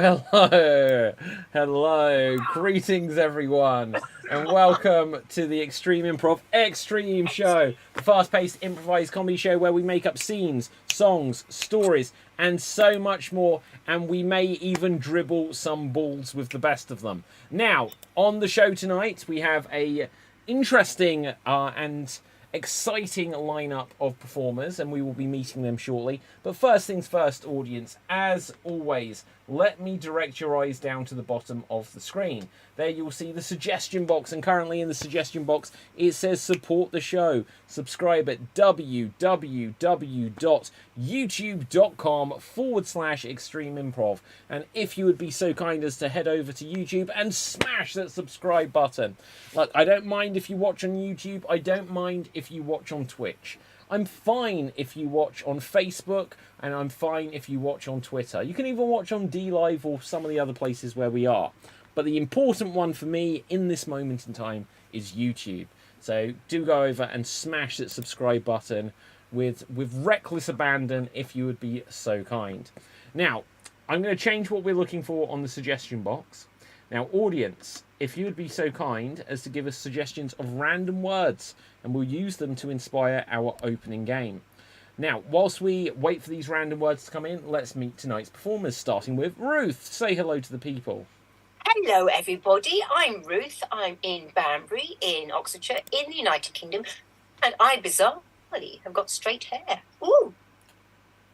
Hello, hello, greetings everyone, and welcome to the Extreme Improv Extreme Show, the fast-paced improvised comedy show where we make up scenes, songs, stories, and so much more, and we may even dribble some balls with the best of them. Now, on the show tonight, we have a interesting and exciting lineup of performers, and we will be meeting them shortly. But first things first, audience, as always, let me direct your eyes down to the bottom of the screen. There you'll see the suggestion box, and currently in the suggestion box it says support the show. Subscribe at www.youtube.com/extreme improv. And if you would be so kind as to head over to YouTube and smash that subscribe button. Look, I don't mind if you watch on YouTube, I don't mind if you watch on Twitch. I'm fine if you watch on Facebook, and I'm fine if you watch on Twitter. You can even watch on DLive or some of the other places where we are. But the important one for me in this moment in time is YouTube. So do go over and smash that subscribe button with reckless abandon if you would be so kind. Now, I'm going to change what we're looking for on the suggestion box. Now, audience, if you would be so kind as to give us suggestions of random words, and we'll use them to inspire our opening game. Now, whilst we wait for these random words to come in, let's meet tonight's performers, starting with Ruth. Say hello to the people. Hello, everybody. I'm Ruth. I'm in Banbury, in Oxfordshire, in the United Kingdom, and I bizarrely have got straight hair. Ooh!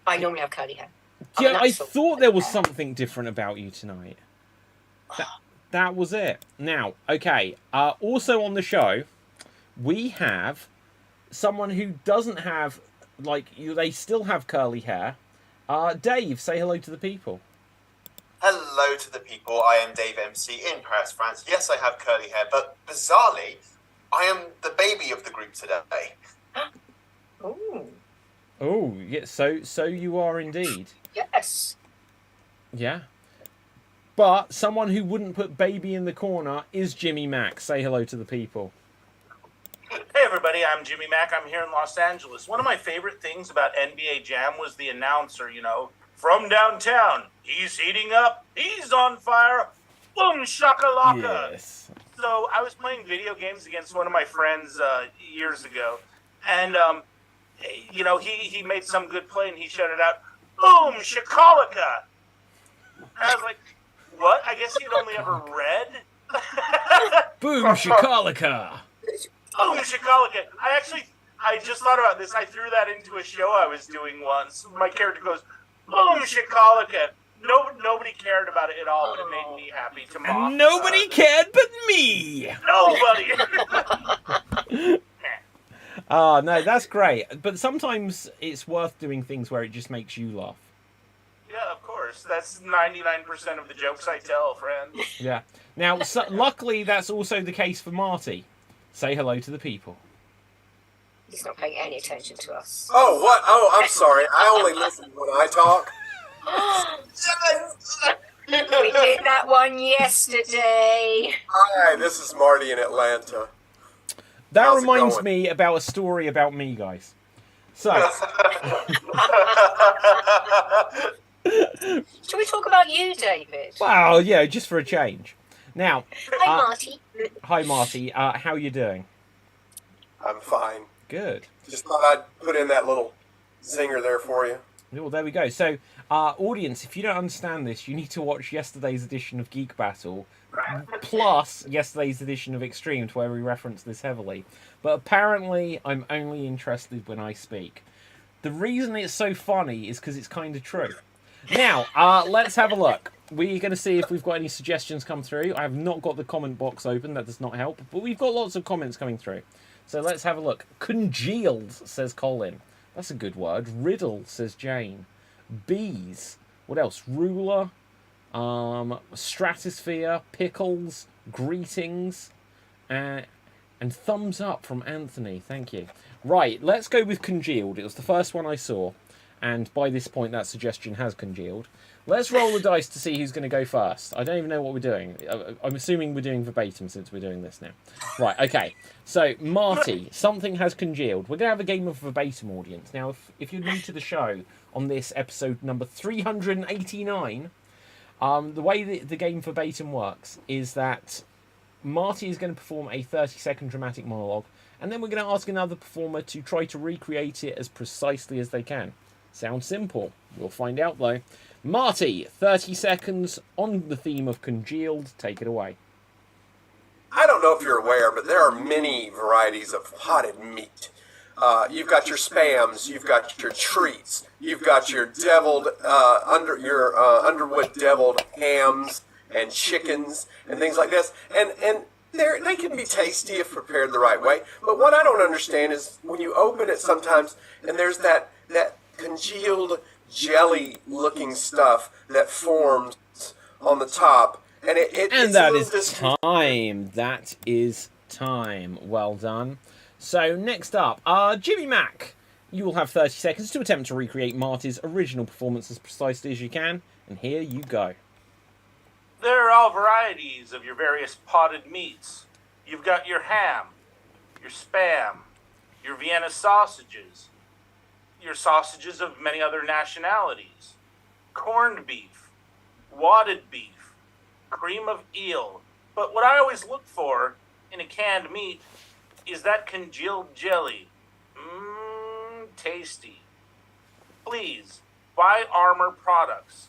I normally have curly hair. Yeah, I thought there was something different about you tonight. That was it. Now, okay, also on the show, we have someone who doesn't have, they still have curly hair. Dave, say hello to the people. Hello to the people. I am Dave MC in Paris, France. Yes, I have curly hair, but bizarrely, I am the baby of the group today. Ooh. Oh, yeah, so you are indeed. Yes. Yeah. But someone who wouldn't put baby in the corner is Jimmy Mack. Say hello to the people. Hey everybody, I'm Jimmy Mack. I'm here in Los Angeles. One of my favorite things about NBA Jam was the announcer, from downtown. He's heating up. He's on fire. Boom shakalaka. Yes. So I was playing video games against one of my friends years ago, and he made some good play and he shouted out, "Boom shakalaka." And I was like, what? I guess he'd only ever read. Boom shakalaka. Boom shakalaka. I just thought about this. I threw that into a show I was doing once. My character goes, boom shakalaka. Nobody cared about it at all, but it made me happy to mock. And nobody cared but me. Nobody. Oh, no, that's great. But sometimes it's worth doing things where it just makes you laugh. Yeah, of course. That's 99% of the jokes I tell, friend. Yeah. Now, luckily, that's also the case for Marty. Say hello to the people. He's not paying any attention to us. Oh, what? Oh, I'm sorry. I only listen when I talk. We did that one yesterday. Hi, this is Marty in Atlanta. That How's it reminds going? me about a story about me, guys. So, Shall we talk about you, David? wow, yeah, just for a change. Now, Hi, Marty. hi, Marty. How you doing? I'm fine. Good. Just thought I'd put in that little zinger there for you. Well, there we go. So, audience, if you don't understand this, you need to watch yesterday's edition of Geek Battle, plus yesterday's edition of Extreme, where we reference this heavily. But apparently, I'm only interested when I speak. The reason it's so funny is because it's kind of true. Now, let's have a look. We're going to see if we've got any suggestions come through. I have not got the comment box open. That does not help. But we've got lots of comments coming through. So let's have a look. Congealed, says Colin. That's a good word. Riddle, says Jane. Bees. What else? Ruler. Stratosphere. Pickles. Greetings. And thumbs up from Anthony. Thank you. Right, let's go with congealed. It was the first one I saw. And by this point, that suggestion has congealed. Let's roll the dice to see who's going to go first. I don't even know what we're doing. I'm assuming we're doing verbatim since we're doing this now. Right, okay. So, Marty, something has congealed. We're going to have a game of verbatim, audience. Now, if you're new to the show on this episode number 389, The way the game verbatim works is that Marty is going to perform a 30-second dramatic monologue, and then we're going to ask another performer to try to recreate it as precisely as they can. Sounds simple. We'll find out, though. Marty, 30 seconds on the theme of congealed. Take it away. I don't know if you're aware, but there are many varieties of potted meat. You've got your spams, you've got your treats, you've got your deviled, underwood deviled hams and chickens and things like this. And they can be tasty if prepared the right way. But what I don't understand is when you open it sometimes and there's that congealed jelly-looking stuff that forms on the top. And that is time. That is time. Well done. So next up, Jimmy Mac. You will have 30 seconds to attempt to recreate Marty's original performance as precisely as you can. And here you go. There are all varieties of your various potted meats. You've got your ham, your spam, your Vienna sausages, your sausages of many other nationalities, corned beef, wadded beef, cream of eel. But what I always look for in a canned meat is that congealed jelly. Tasty. Please, buy Armor products.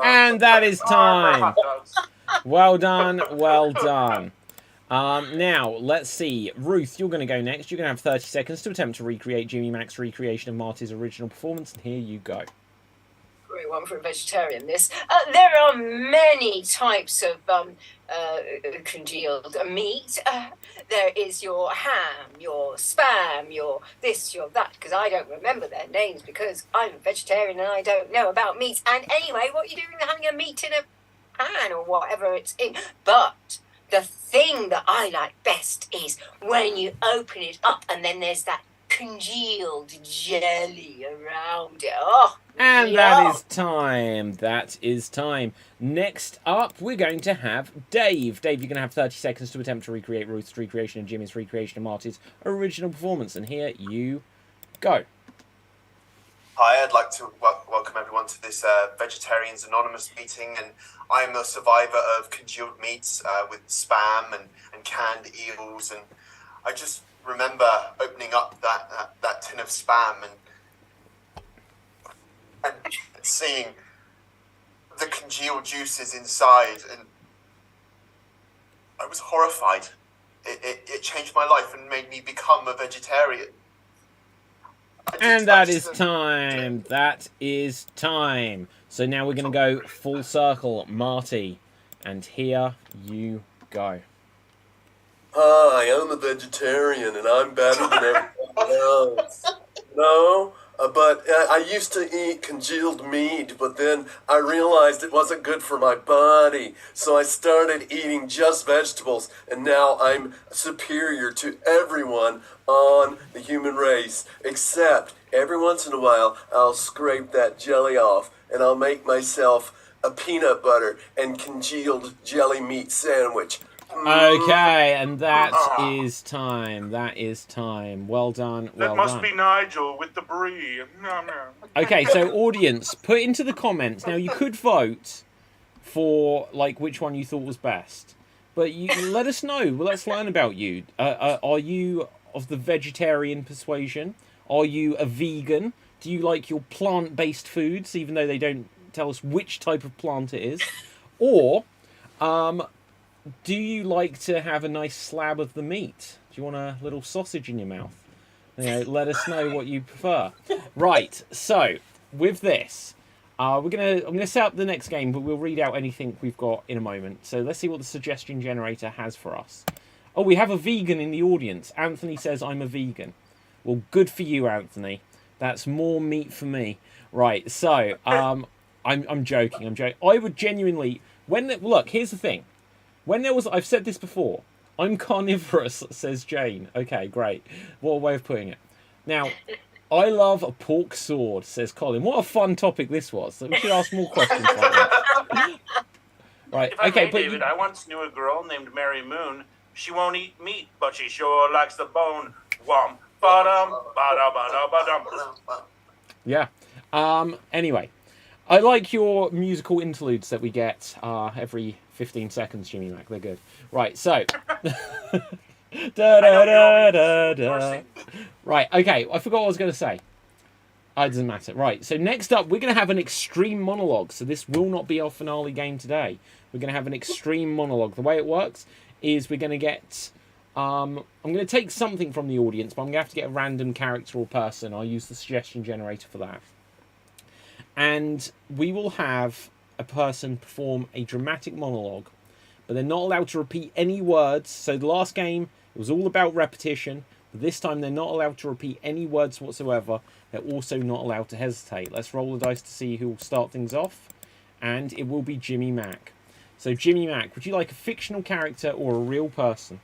And that is time. Well done, well done. Now, let's see. Ruth, you're going to go next. You're going to have 30 seconds to attempt to recreate Jimmy Mac's recreation of Marty's original performance. And here you go. Great one for a vegetarian, this. There are many types of congealed meat. There is your ham, your spam, your this, your that, because I don't remember their names because I'm a vegetarian and I don't know about meats. And anyway, what are you doing having a meat in a pan or whatever it's in? But the thing that I like best is when you open it up and then there's that congealed jelly around it. Oh, and yeah. that is time. That is time. Next up, we're going to have Dave. Dave, you're going to have 30 seconds to attempt to recreate Ruth's recreation and Jimmy's recreation of Marty's original performance. And here you go. Hi, I'd like to welcome everyone to this Vegetarians Anonymous meeting, and I'm a survivor of congealed meats with spam and canned eels, and I just remember opening up that tin of spam and seeing the congealed juices inside, and I was horrified. It changed my life and made me become a vegetarian. And that is time. That is time. So now we're going to go full circle, Marty. And here you go. Hi, I'm a vegetarian and I'm better than everyone else. No, but I used to eat congealed meat, but then I realized it wasn't good for my body. So I started eating just vegetables, and now I'm superior to everyone on the human race, except every once in a while I'll scrape that jelly off and I'll make myself a peanut butter and congealed jelly meat sandwich. Okay, and that is time. That is time. Well done. Well That must done. be Nigel with the brie. Okay, so audience, put into the comments. Now, you could vote for, like, which one you thought was best. But you let us know. Let's learn about you. Are you of the vegetarian persuasion? Are you a vegan? Do you like your plant-based foods, even though they don't tell us which type of plant it is? Or, do you like to have a nice slab of the meat? Do you want a little sausage in your mouth? You know, let us know what you prefer. Right, so with this, I'm gonna set up the next game, but we'll read out anything we've got in a moment. So let's see what the suggestion generator has for us. Oh, we have a vegan in the audience. Anthony says I'm a vegan. Well, good for you, Anthony. That's more meat for me. Right, so I'm joking. I would genuinely look. Here's the thing. I've said this before, I'm carnivorous, says Jane. Okay, great. What a way of putting it. Now, I love a pork sword, says Colin. What a fun topic this was. We should ask more questions like that. Right, If I okay, may, but David, I once knew a girl named Mary Moon. She won't eat meat, but she sure likes the bone. Wham, ba-dum, ba-da-ba-da-ba-dum. yeah. Anyway, I like your musical interludes that we get every 15 seconds, Jimmy Mac. They're good. Right, so. Da, da, da, da, da. Right, okay, I forgot what I was going to say. It doesn't matter. Right, so next up, we're going to have an extreme monologue. So this will not be our finale game today. We're going to have an extreme monologue. The way it works is we're going to get... I'm going to take something from the audience, but I'm going to have to get a random character or person. I'll use the suggestion generator for that. And we will have a person perform a dramatic monologue, but they're not allowed to repeat any words. So the last game, it was all about repetition. But this time, they're not allowed to repeat any words whatsoever. They're also not allowed to hesitate. Let's roll the dice to see who will start things off. And it will be Jimmy Mac. So Jimmy Mac, would you like a fictional character or a real person?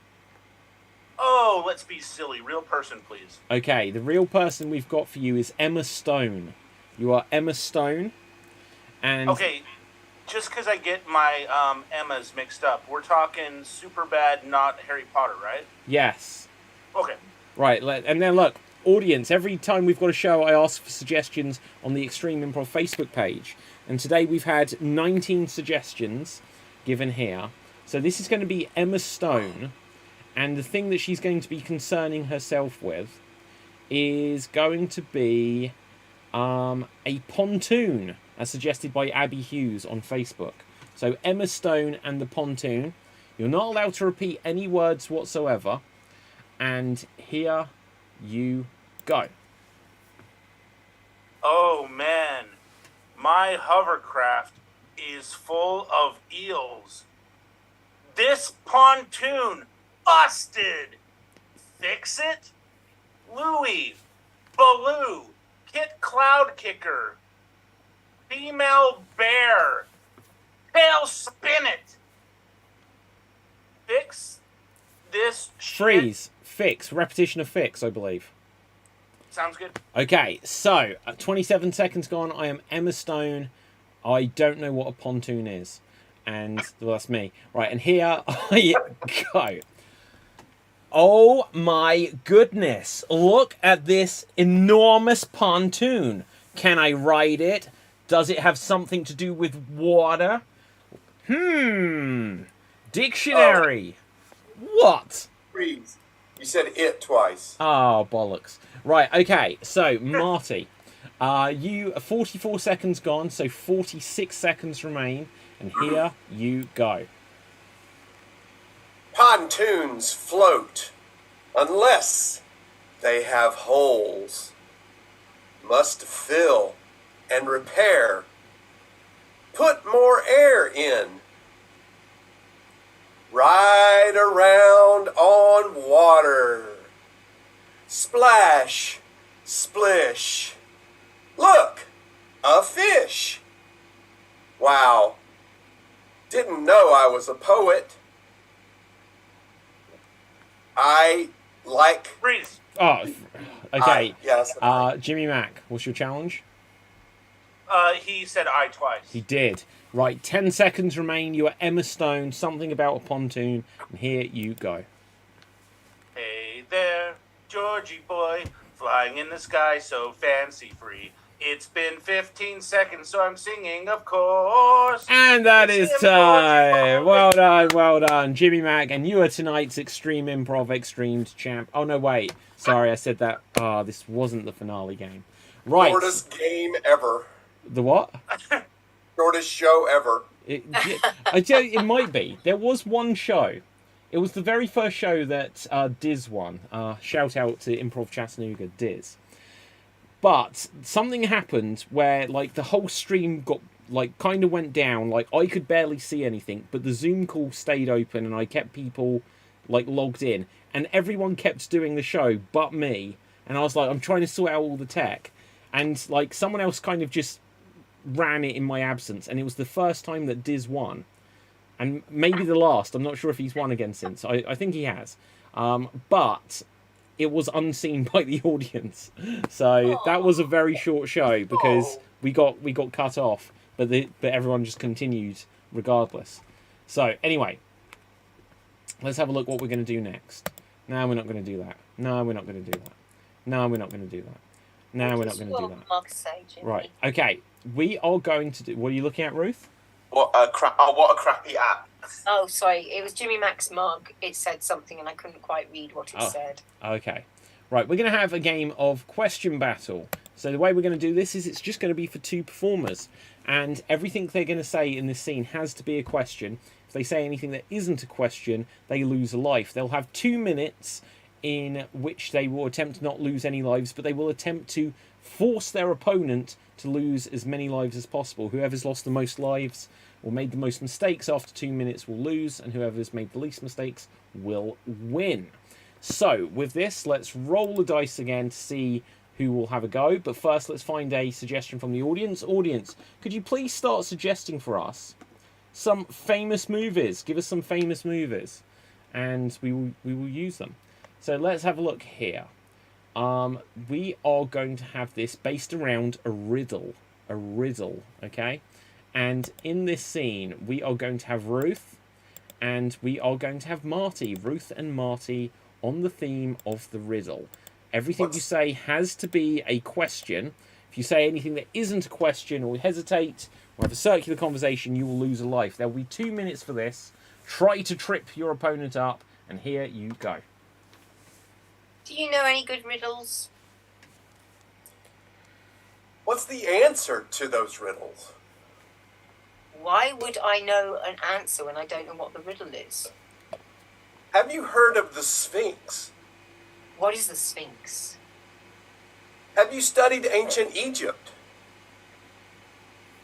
Oh, let's be silly. Real person, please. Okay, the real person we've got for you is Emma Stone. You are Emma Stone. And Okay, just because I get my Emmas mixed up, we're talking Superbad, not Harry Potter, right? yes. Okay. Right, and then look, audience, every time we've got a show, I ask for suggestions on the Extreme Improv Facebook page. And today we've had 19 suggestions given here. So this is going to be Emma Stone. And the thing that she's going to be concerning herself with is going to be a pontoon, as suggested by Abby Hughes on Facebook. So Emma Stone and the pontoon. You're not allowed to repeat any words whatsoever. And here you go. Oh, man. My hovercraft is full of eels. This pontoon busted. Fix it? Louie, Baloo, Kit Cloud Kicker, Female Bear, Tail Spin It. Fix this shit. Freeze. Fix. Repetition of fix, I believe. Sounds good. Okay, so at 27 seconds gone, I am Emma Stone. I don't know what a pontoon is. And, well, that's me. Right, and here I go. Oh my goodness. Look at this enormous pontoon. Can I ride it? Does it have something to do with water? Dictionary. What? Freeze. You said it twice. Oh, bollocks. Right, okay. So, Marty, you 44 seconds gone, so 46 seconds remain. And here you go. Pontoons float unless they have holes. Must fill and repair. Put more air in. Ride around on water. Splash, splish. Look, a fish. Wow. Didn't know I was a poet. I like... Freeze. Oh, okay. Yes. Jimmy Mac, what's your challenge? He said I twice. He did. Right, 10 seconds remain. You are Emma Stone, something about a pontoon, and here you go. Hey there, Georgie boy, flying in the sky so fancy-free. It's been 15 seconds, so I'm singing, of course. And that is time. Well done, well done. Jimmy Mac, and you are tonight's Extreme Improv XStreamed champ. Oh, no, wait. Sorry, I said that. Ah, this wasn't the finale game. Right. Shortest game ever. The what? Shortest show ever. I tell you, it might be. There was one show. It was the very first show that Diz won. Shout out to Improv Chattanooga, Diz. But something happened where, like, the whole stream got, like, kind of went down. Like, I could barely see anything, but the Zoom call stayed open and I kept people, like, logged in. And everyone kept doing the show but me. And I was like, I'm trying to sort out all the tech. And, like, someone else kind of just ran it in my absence. And it was the first time that Diz won. And maybe the last. I'm not sure if he's won again since. I think he has. But it was unseen by the audience. So that was a very short show because we got cut off. But everyone just continued regardless. So, anyway. Let's have a look what we're going to do next. No, we're not going to do that. No, we're not going to do that. No, we're not going to do that. No, we're not going to do that. Mark say, Jimmy. Right. Okay. We are going to do. What are you looking at, Ruth? What a crappy app. Oh, sorry. It was Jimmy Mac's mug. It said something and I couldn't quite read what it said. Okay. Right. We're going to have a game of question battle. So the way we're going to do this is it's just going to be for 2 performers. And everything they're going to say in this scene has to be a question. If they say anything that isn't a question, they lose a life. They'll have 2 minutes in which they will attempt to not lose any lives, but they will attempt to force their opponent to lose as many lives as possible. Whoever's lost the most lives or made the most mistakes after 2 minutes will lose, and whoever's made the least mistakes will win. So, with this, let's roll the dice again to see who will have a go. But first, let's find a suggestion from the audience. Audience, could you please start suggesting for us some famous movies? Give us some famous movies, and we will use them. So let's have a look here. We are going to have this based around a riddle, okay? And in this scene, we are going to have Ruth, and we are going to have Marty. Ruth and Marty on the theme of the riddle. Everything you say has to be a question. If you say anything that isn't a question or hesitate or have a circular conversation, you will lose a life. There will be 2 minutes for this. Try to trip your opponent up, and here you go. Do you know any good riddles? What's the answer to those riddles? Why would I know an answer when I don't know what the riddle is? Have you heard of the Sphinx? What is the Sphinx? Have you studied ancient Egypt?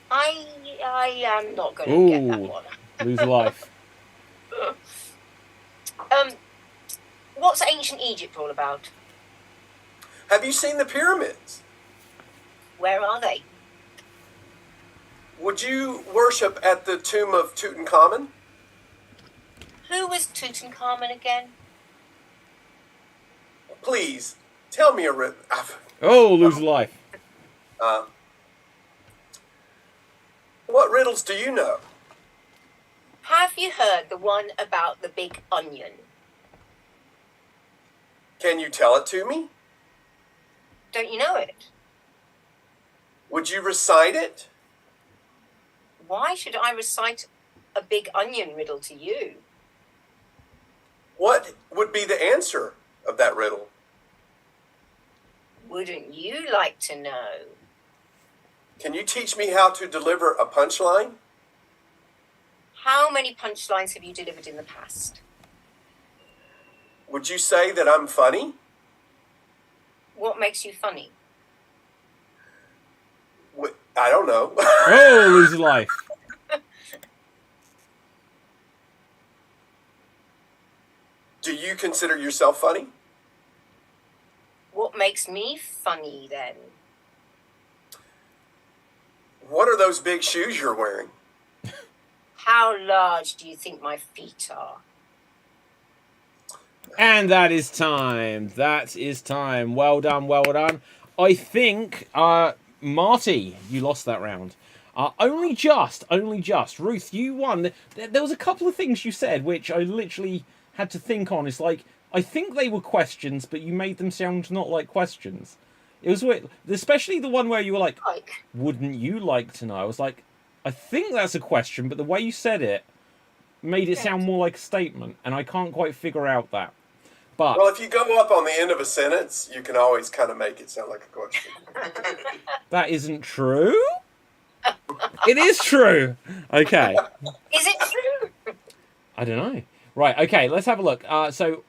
I am not going to get that one. Lose a life. What's ancient Egypt all about? Have you seen the pyramids? Where are they? Would you worship at the tomb of Tutankhamun? Who was Tutankhamun again? Please, tell me a riddle. Oh, lose a life. What riddles do you know? Have you heard the one about the big onion? Can you tell it to me? Don't you know it? Would you recite it? Why should I recite a big onion riddle to you? What would be the answer of that riddle? Wouldn't you like to know? Can you teach me how to deliver a punchline? How many punchlines have you delivered in the past? Would you say that I'm funny? What makes you funny? I don't know. Oh, lose a life. Do you consider yourself funny? What makes me funny then? What are those big shoes you're wearing? How large do you think my feet are? And that is time. That is time. Well done, well done. I think, Marty, you lost that round. Only just. Ruth, you won. There was a couple of things you said which I literally had to think on. It's like, I think they were questions, but you made them sound not like questions. It was weird. Especially the one where you were like, wouldn't you like to know? I was like, I think that's a question, but the way you said it made it sound more like a statement, and I can't quite figure out that. But Well, if you go up on the end of a sentence, you can always kind of make it sound like a question. that isn't true. It is true. Okay. Is it true? I don't know. Right, okay, let's have a look. So,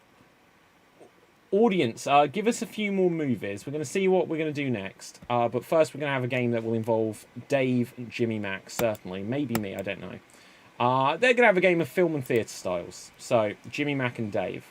audience, give us a few more movies. We're going to see what we're going to do next. But first, we're going to have a game that will involve Dave and Jimmy Mac, certainly. Maybe me, I don't know. They're going to have a game of film and theatre styles. So, Jimmy Mac and Dave.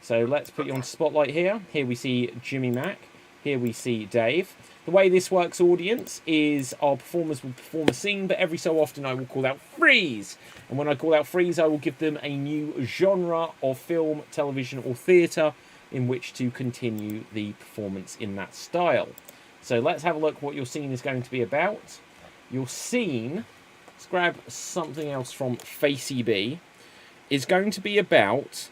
So, let's put you on spotlight here. Here we see Jimmy Mac. Here we see Dave. The way this works, audience, is our performers will perform a scene, but every so often I will call out freeze. And when I call out freeze, I will give them a new genre of film, television, or theatre in which to continue the performance in that style. So let's have a look what your scene is going to be about. Your scene, let's grab something else from Facey B, is going to be about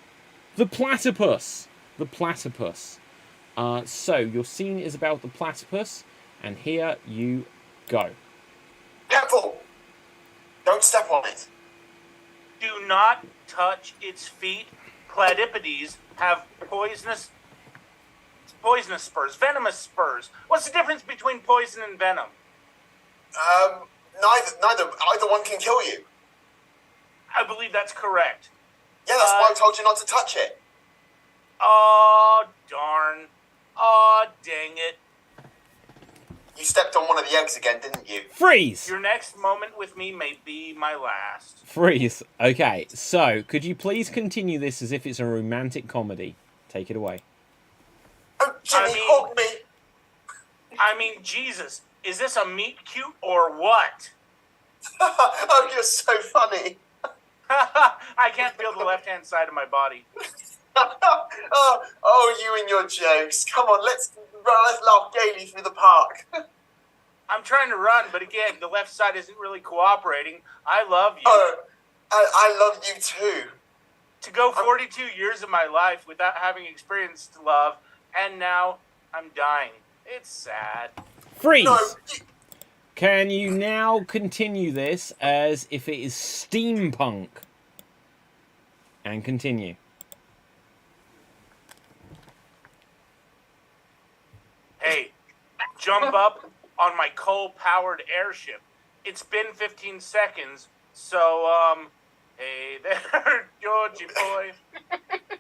the platypus. The platypus. So your scene is about the platypus, and here you go. Careful! Don't step on it. Do not touch its feet. Platypides have poisonous spurs, venomous spurs. What's the difference between poison and venom? Either one can kill you. I believe that's correct. Yeah, that's why I told you not to touch it. Oh, darn. Oh, dang it. You stepped on one of the eggs again, didn't you? Freeze! Your next moment with me may be my last. Freeze. Okay, so could you please continue this as if it's a romantic comedy? Take it away. Oh, Jimmy, I mean- hold me. I mean, Jesus, is this a meet cute or what? Oh, you're so funny. I can't feel the left-hand side of my body. Oh, you and your jokes. Come on, let's laugh gaily through the park. I'm trying to run, but again, the left side isn't really cooperating. I love you. Oh, I love you too. To go 42 years of my life without having experienced love, and now I'm dying. It's sad. Freeze! No, Can you now continue this as if it is steampunk? And continue. Hey, jump up on my coal-powered airship. It's been 15 seconds, so, hey there, Georgie boy.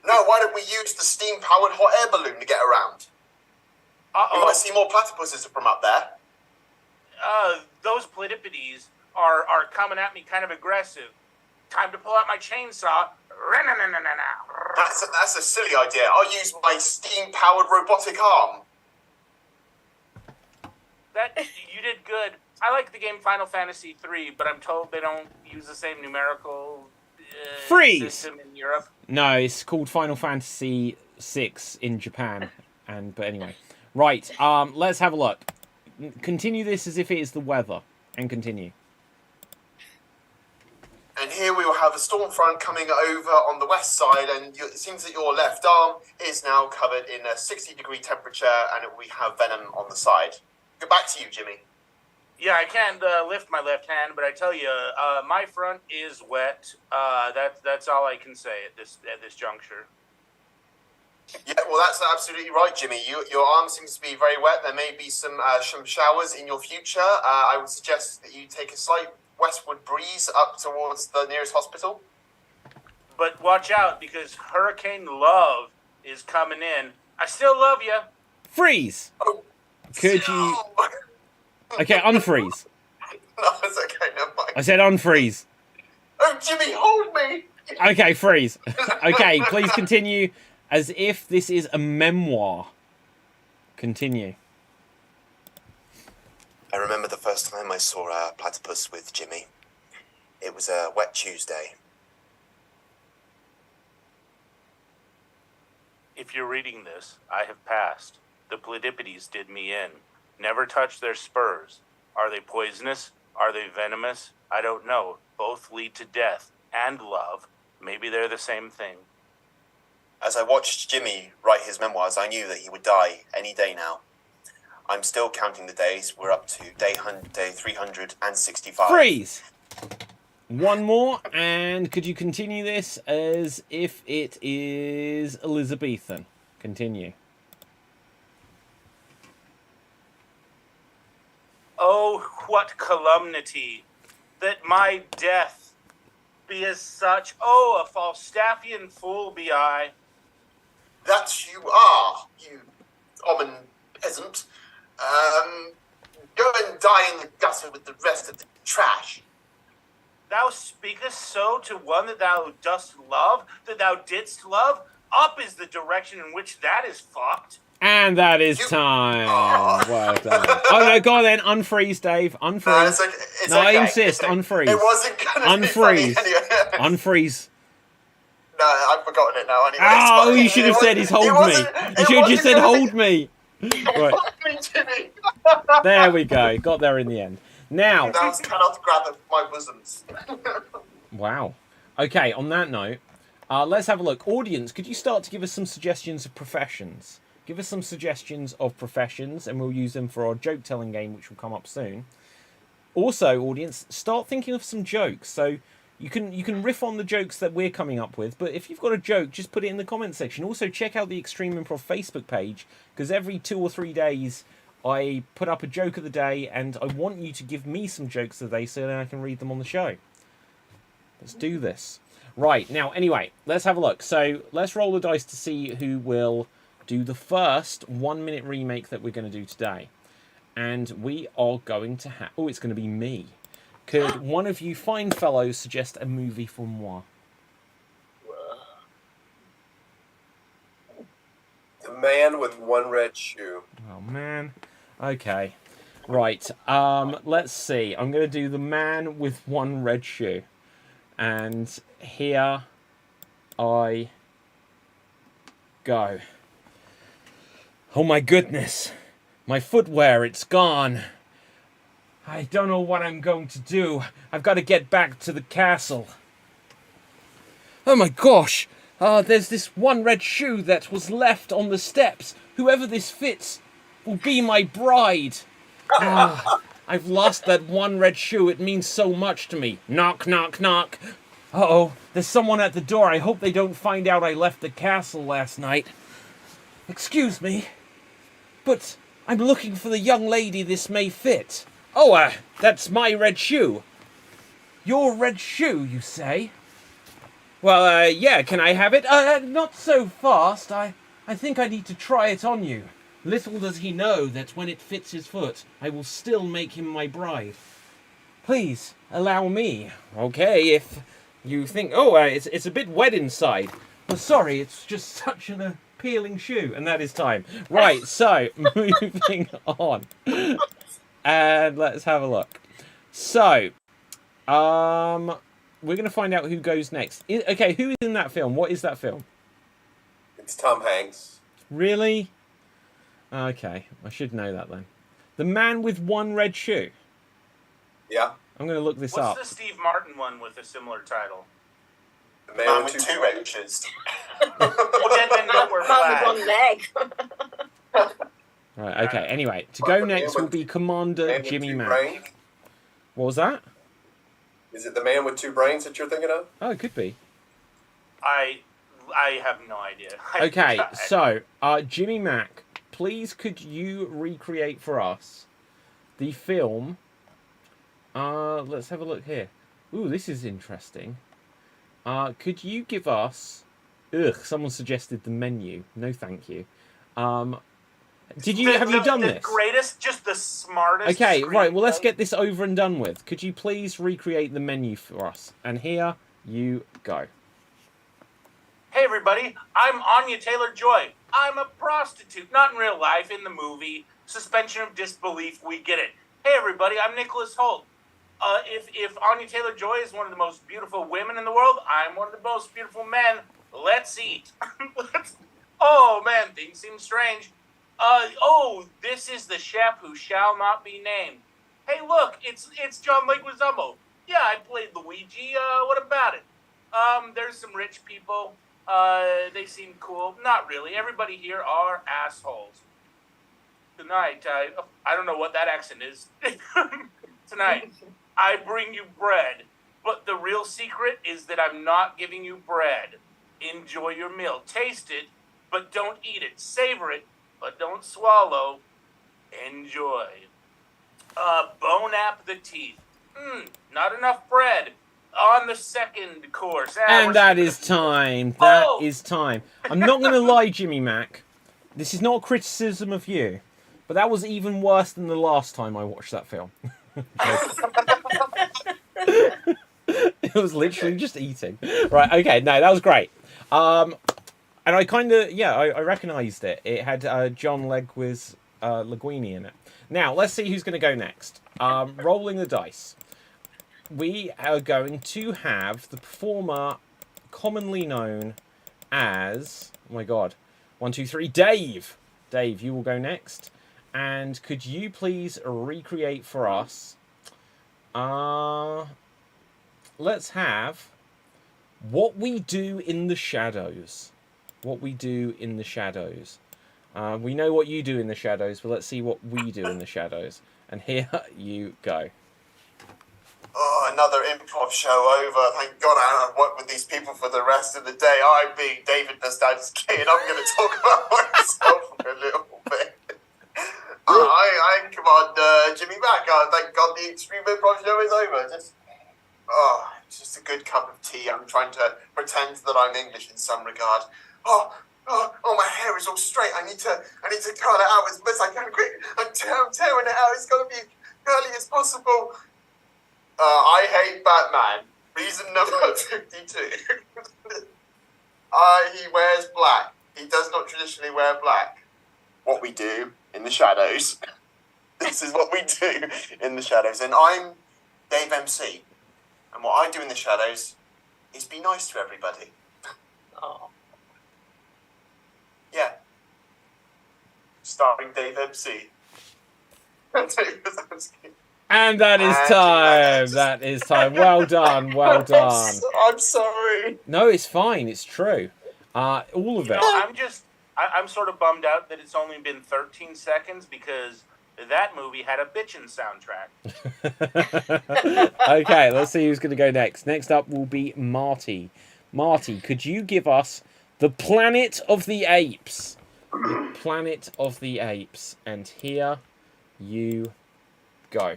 no, why don't we use the steam-powered hot air balloon to get around? We might see more platypuses from up there. Those platypides are coming at me kind of aggressive. Time to pull out my chainsaw. That's a silly idea. I'll use my steam-powered robotic arm. That you did good. I like the game Final Fantasy III, but I'm told they don't use the same numerical Freeze! system in Europe. No, it's called Final Fantasy VI in Japan. But anyway. Right, let's have a look. Continue this as if it is the weather. And continue. And here we will have a storm front coming over on the west side, and it seems that your left arm is now covered in a 60-degree temperature, and we have venom on the side. Go back to you, Jimmy. Yeah, I can't lift my left hand, but I tell you, my front is wet. That's all I can say at this juncture. Yeah, well, that's absolutely right, Jimmy. Your arm seems to be very wet. There may be some showers in your future. I would suggest that you take a slight westward breeze up towards the nearest hospital. But watch out, because Hurricane Love is coming in. I still love you. Freeze! Oh, Could you... Okay, unfreeze. No, it's okay, never mind. I said unfreeze. Oh, Jimmy, hold me! Okay, freeze. Okay, please continue as if this is a memoir. Continue. I remember the first time I saw a platypus with Jimmy. It was a wet Tuesday. If you're reading this, I have passed. The platypides did me in. Never touch their spurs. Are they poisonous? Are they venomous? I don't know. Both lead to death and love. Maybe they're the same thing. As I watched Jimmy write his memoirs, I knew that he would die any day now. I'm still counting the days. We're up to day 365. Freeze! One more, and could you continue this as if it is Elizabethan? Continue. Oh, what calumny, that my death be as such. Oh, a Falstaffian fool be I. That you are, you common peasant. Go and die in the gutter with the rest of the trash. Thou speakest so to one that thou dost love, that thou didst love? Up is the direction in which that is fucked. And that is time. Well done. Oh no, go on then. Unfreeze, Dave. Unfreeze. It's okay. It's No, okay. I insist. Unfreeze. It wasn't gonna be funny Unfreeze. anyway. Unfreeze. No, I've forgotten it now anyway. Oh, It's fine. you should have said he's hold It me. wasn't- You it should have just wasn't said gonna hold be- me. Right. Hold me, Jimmy. There we go. Got there in the end. Now. Thou cannot grab my bosoms. Wow. Okay, on that note, let's have a look. Audience, could you start to give us some suggestions of professions? Give us some suggestions of professions, and we'll use them for our joke telling game, which will come up soon. Also, audience, start thinking of some jokes. So you can riff on the jokes that we're coming up with, but if you've got a joke, just put it in the comment section. Also, check out the Extreme Improv Facebook page, because every 2 or 3 days I put up a joke of the day, and I want you to give me some jokes of the day so that I can read them on the show. Let's do this. Right, now, anyway, let's have a look. So let's roll the dice to see who will do the first 1-minute remake that we're going to do today. And we are going to have... Oh, it's going to be me. Could one of you fine fellows suggest a movie for moi? The Man with One Red Shoe. Oh, man. Okay. Right. Let's see. I'm going to do The Man with One Red Shoe. And here I go. Oh, my goodness. My footwear, it's gone. I don't know what I'm going to do. I've got to get back to the castle. Oh my gosh! There's this one red shoe that was left on the steps. Whoever this fits will be my bride. I've lost that one red shoe. It means so much to me. Knock, knock, knock. Uh-oh, there's someone at the door. I hope they don't find out I left the castle last night. Excuse me, but I'm looking for the young lady this may fit. Oh, that's my red shoe. Your red shoe, you say? Well, yeah, can I have it? Not so fast. I think I need to try it on you. Little does he know that when it fits his foot, I will still make him my bride. Please, allow me. Okay, if you think... Oh, it's a bit wet inside. Well, sorry, it's just such an appealing shoe. And that is time. Right, so, moving on. And let's have a look. So, we're going to find out who goes next. Okay, who is in that film? What is that film? It's Tom Hanks. Really? Okay, I should know that then. The Man with One Red Shoe. Yeah. I'm going to look this up. What's the Steve Martin one with a similar title? The Man with two red shoes. Well, then don't wear Man with flags. one leg. Right, okay, anyway. To go next will be Commander Man with Jimmy two Mack. brains? What was that? Is it The Man with Two Brains that you're thinking of? Oh, it could be. I have no idea. Okay, so, Jimmy Mack, please could you recreate for us the film... let's have a look here. Ooh, this is interesting. Could you give us... Ugh, someone suggested the menu. No, thank you. Have you done this? The greatest, just the smartest. Okay, right, well, let's get this over and done with. Could you please recreate the menu for us? And here you go. Hey, everybody, I'm Anya Taylor-Joy. I'm a prostitute. Not in real life, in the movie. Suspension of disbelief, we get it. Hey, everybody, I'm Nicholas Holt. If Anya Taylor-Joy is one of the most beautiful women in the world, I'm one of the most beautiful men. Let's eat. Oh, man, things seem strange. This is the chef who shall not be named. Hey, look, it's John Leguizamo. Yeah, I played Luigi. What about it? There's some rich people. They seem cool. Not really. Everybody here are assholes. Tonight, I don't know what that accent is. Tonight, I bring you bread. But the real secret is that I'm not giving you bread. Enjoy your meal. Taste it, but don't eat it. Savor it, but don't swallow. Enjoy. Bone appetit. Not enough bread. On the second course. And that is time. That is time. I'm not going to lie, Jimmy Mack. This is not a criticism of you, but that was even worse than the last time I watched that film. It was literally just eating. Right, okay, no, that was great. And I kind of, I recognised it. It had John Leguini in it. Now, let's see who's going to go next. Rolling the dice. We are going to have the performer commonly known as... Oh my god. 1, 2, 3. Dave! Dave, you will go next. And could you please recreate for us... let's have... What We Do in the Shadows. What We Do in the Shadows. We know what you do in the shadows, but let's see what we do in the shadows. And here you go. Oh, another improv show over. Thank God I don't work with these people for the rest of the day. I'm being David Nostalgia's kid. I'm going to talk about myself for a little bit. I'm Commander Jimmy Mack. Thank God the Extreme Improv show is over. Just a good cup of tea. I'm trying to pretend that I'm English in some regard. Oh, my hair is all straight. I need to curl it out as best I can. Quick, I'm tearing it out. It's got to be curly as possible. I hate Batman. Reason number 52. He wears black. He does not traditionally wear black. What we do in the shadows. This is what we do in the shadows. And I'm Dave MC. And what I do in the shadows is be nice to everybody. Oh. Yeah. Starring Dave MC. And that is time. That is time. Well done. Well done. I'm sorry. No, it's fine. It's true. All of it. I'm sort of bummed out that it's only been 13 seconds because that movie had a bitchin' soundtrack. Okay, let's see who's going to go next. Next up will be Marty. Marty, could you give us the Planet of the Apes? Planet of the Apes. And here you go.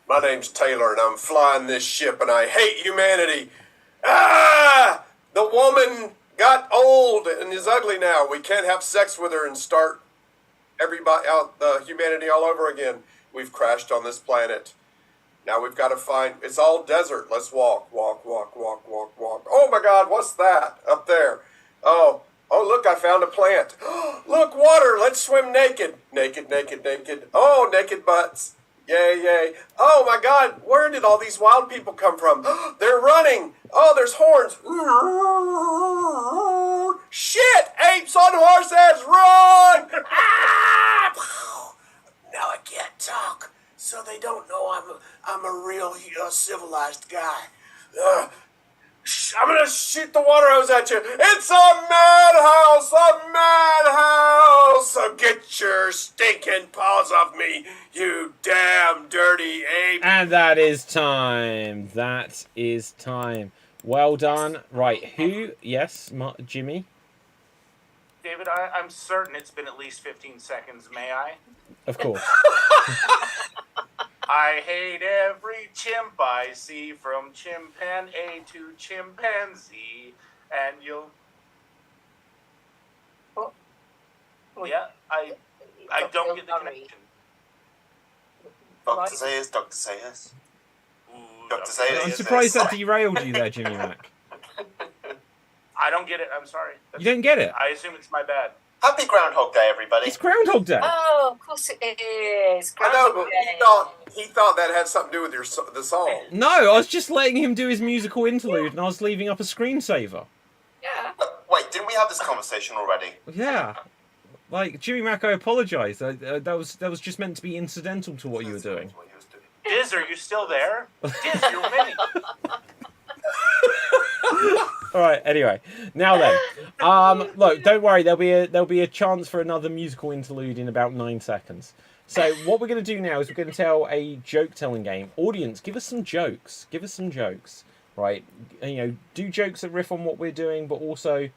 My name's Taylor, and I'm flying this ship, and I hate humanity. Ah! The woman got old and is ugly now. We can't have sex with her and start humanity all over again. We've crashed on this planet. Now we've got to find... It's all desert. Let's walk, walk, walk, walk, walk, walk. Oh, my God, what's that up there? Oh, look, I found a plant. Look, water. Let's swim naked. Naked, naked, naked. Oh, naked butts. Yay, yay. Oh, my God, where did all these wild people come from? They're running. Oh, there's horns. Shit, apes on horses, run! Ah! Now I can't talk, so they don't know I'm a real civilized guy. I'm gonna shoot the water hose at you. It's a madhouse! A madhouse! So get your stinking paws off me, you damn dirty ape! And that is time. That is time. Well done. Right, who? Yes, Jimmy? David, I'm certain it's been at least 15 seconds. May I? Of course. I hate every chimp I see, from chimpanzee to chimpanzee, and you'll... Oh. Yeah, I don't get the connection. Dr. Zayas. Ooh, Dr. Zayas. I'm surprised that derailed you there, Jimmy Mac. I don't get it. I'm sorry. You don't get it? I assume it's my bad. Happy Groundhog Day, everybody. It's Groundhog Day. Oh, of course it is. I know, Groundhog but Day. he thought that had something to do with the song. No, I was just letting him do his musical interlude, and I was leaving up a screensaver. Yeah. Wait, didn't we have this conversation already? Yeah. Like, Jimmy Mac, I apologise. That was just meant to be incidental to what you were doing. Diz, are you still there? Diz, you're winning. All right. Anyway, now then, look, don't worry. There'll be a chance for another musical interlude in about 9 seconds. So what we're going to do now is we're going to tell a joke-telling game. Audience, give us some jokes. Give us some jokes. Right? You know, do jokes that riff on what we're doing, but also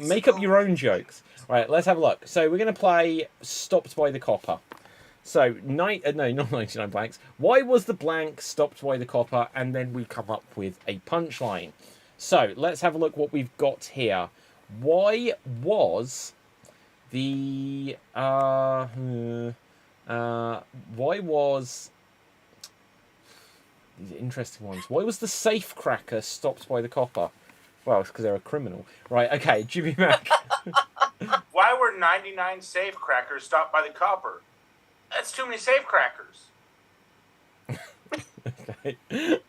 make up your own jokes. Right? Let's have a look. So we're going to play Stopped by the Copper. So, no, not 99 blanks. Why was the blank stopped by the copper? And then we come up with a punchline. So, let's have a look what we've got here. Why was the... why was... These are interesting ones. Why was the safe cracker stopped by the copper? Well, it's because they're a criminal. Right, okay, Jimmy Mac. Why were 99 safe crackers stopped by the copper? That's too many safe crackers. Okay.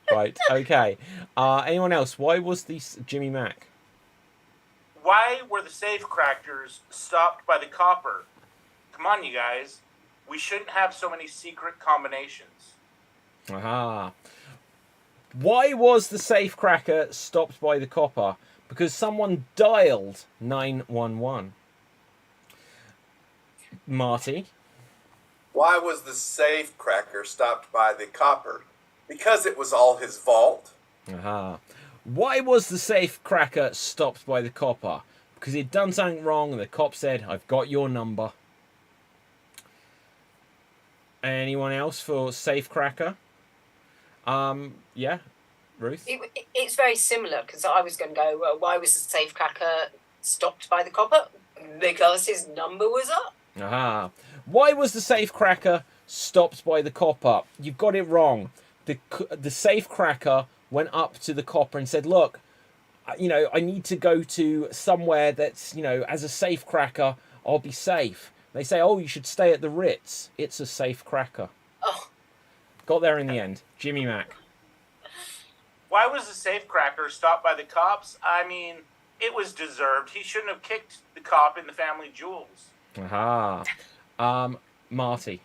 Right, okay. Anyone else? Why was this Jimmy Mac? Why were the safe crackers stopped by the copper? Come on, you guys. We shouldn't have so many secret combinations. Aha. Why was the safe cracker stopped by the copper? Because someone dialed 911. Marty. Why was the safe cracker stopped by the copper? Because it was all his vault. Aha. Why was the safe cracker stopped by the copper? Because he'd done something wrong and the cop said, I've got your number. Anyone else for safe cracker? Yeah, Ruth? It's very similar because I was going to go, well, why was the safe cracker stopped by the copper? Because his number was up. Aha. Why was the safe cracker stopped by the copper? You've got it wrong. The safe cracker went up to the copper and said, look, I need to go to somewhere that's, as a safe cracker, I'll be safe. They say, oh, you should stay at the Ritz. It's a safe cracker. Oh. Got there in the end. Jimmy Mac. Why was the safe cracker stopped by the cops? I mean, it was deserved. He shouldn't have kicked the cop in the family jewels. Aha. Marty.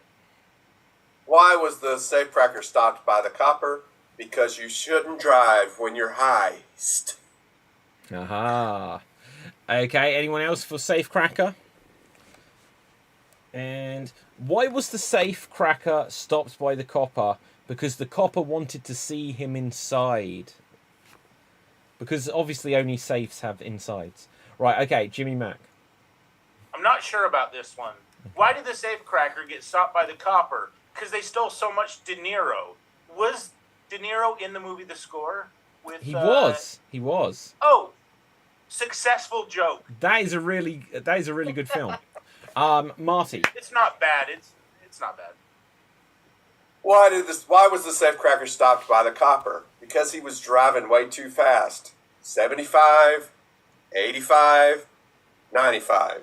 Why was the safe cracker stopped by the copper? Because you shouldn't drive when you're heist. Aha. Okay, anyone else for safe cracker? And why was the safe cracker stopped by the copper? Because the copper wanted to see him inside. Because obviously only safes have insides. Right, okay, Jimmy Mac. I'm not sure about this one. Why did the safe cracker get stopped by the copper? Because they stole so much De Niro. Was De Niro in the movie The Score? He was. Oh, successful joke. That is a really good film. Marty. It's not bad. It's not bad. Why was the safe cracker stopped by the copper? Because he was driving way too fast. 75, 85, 95.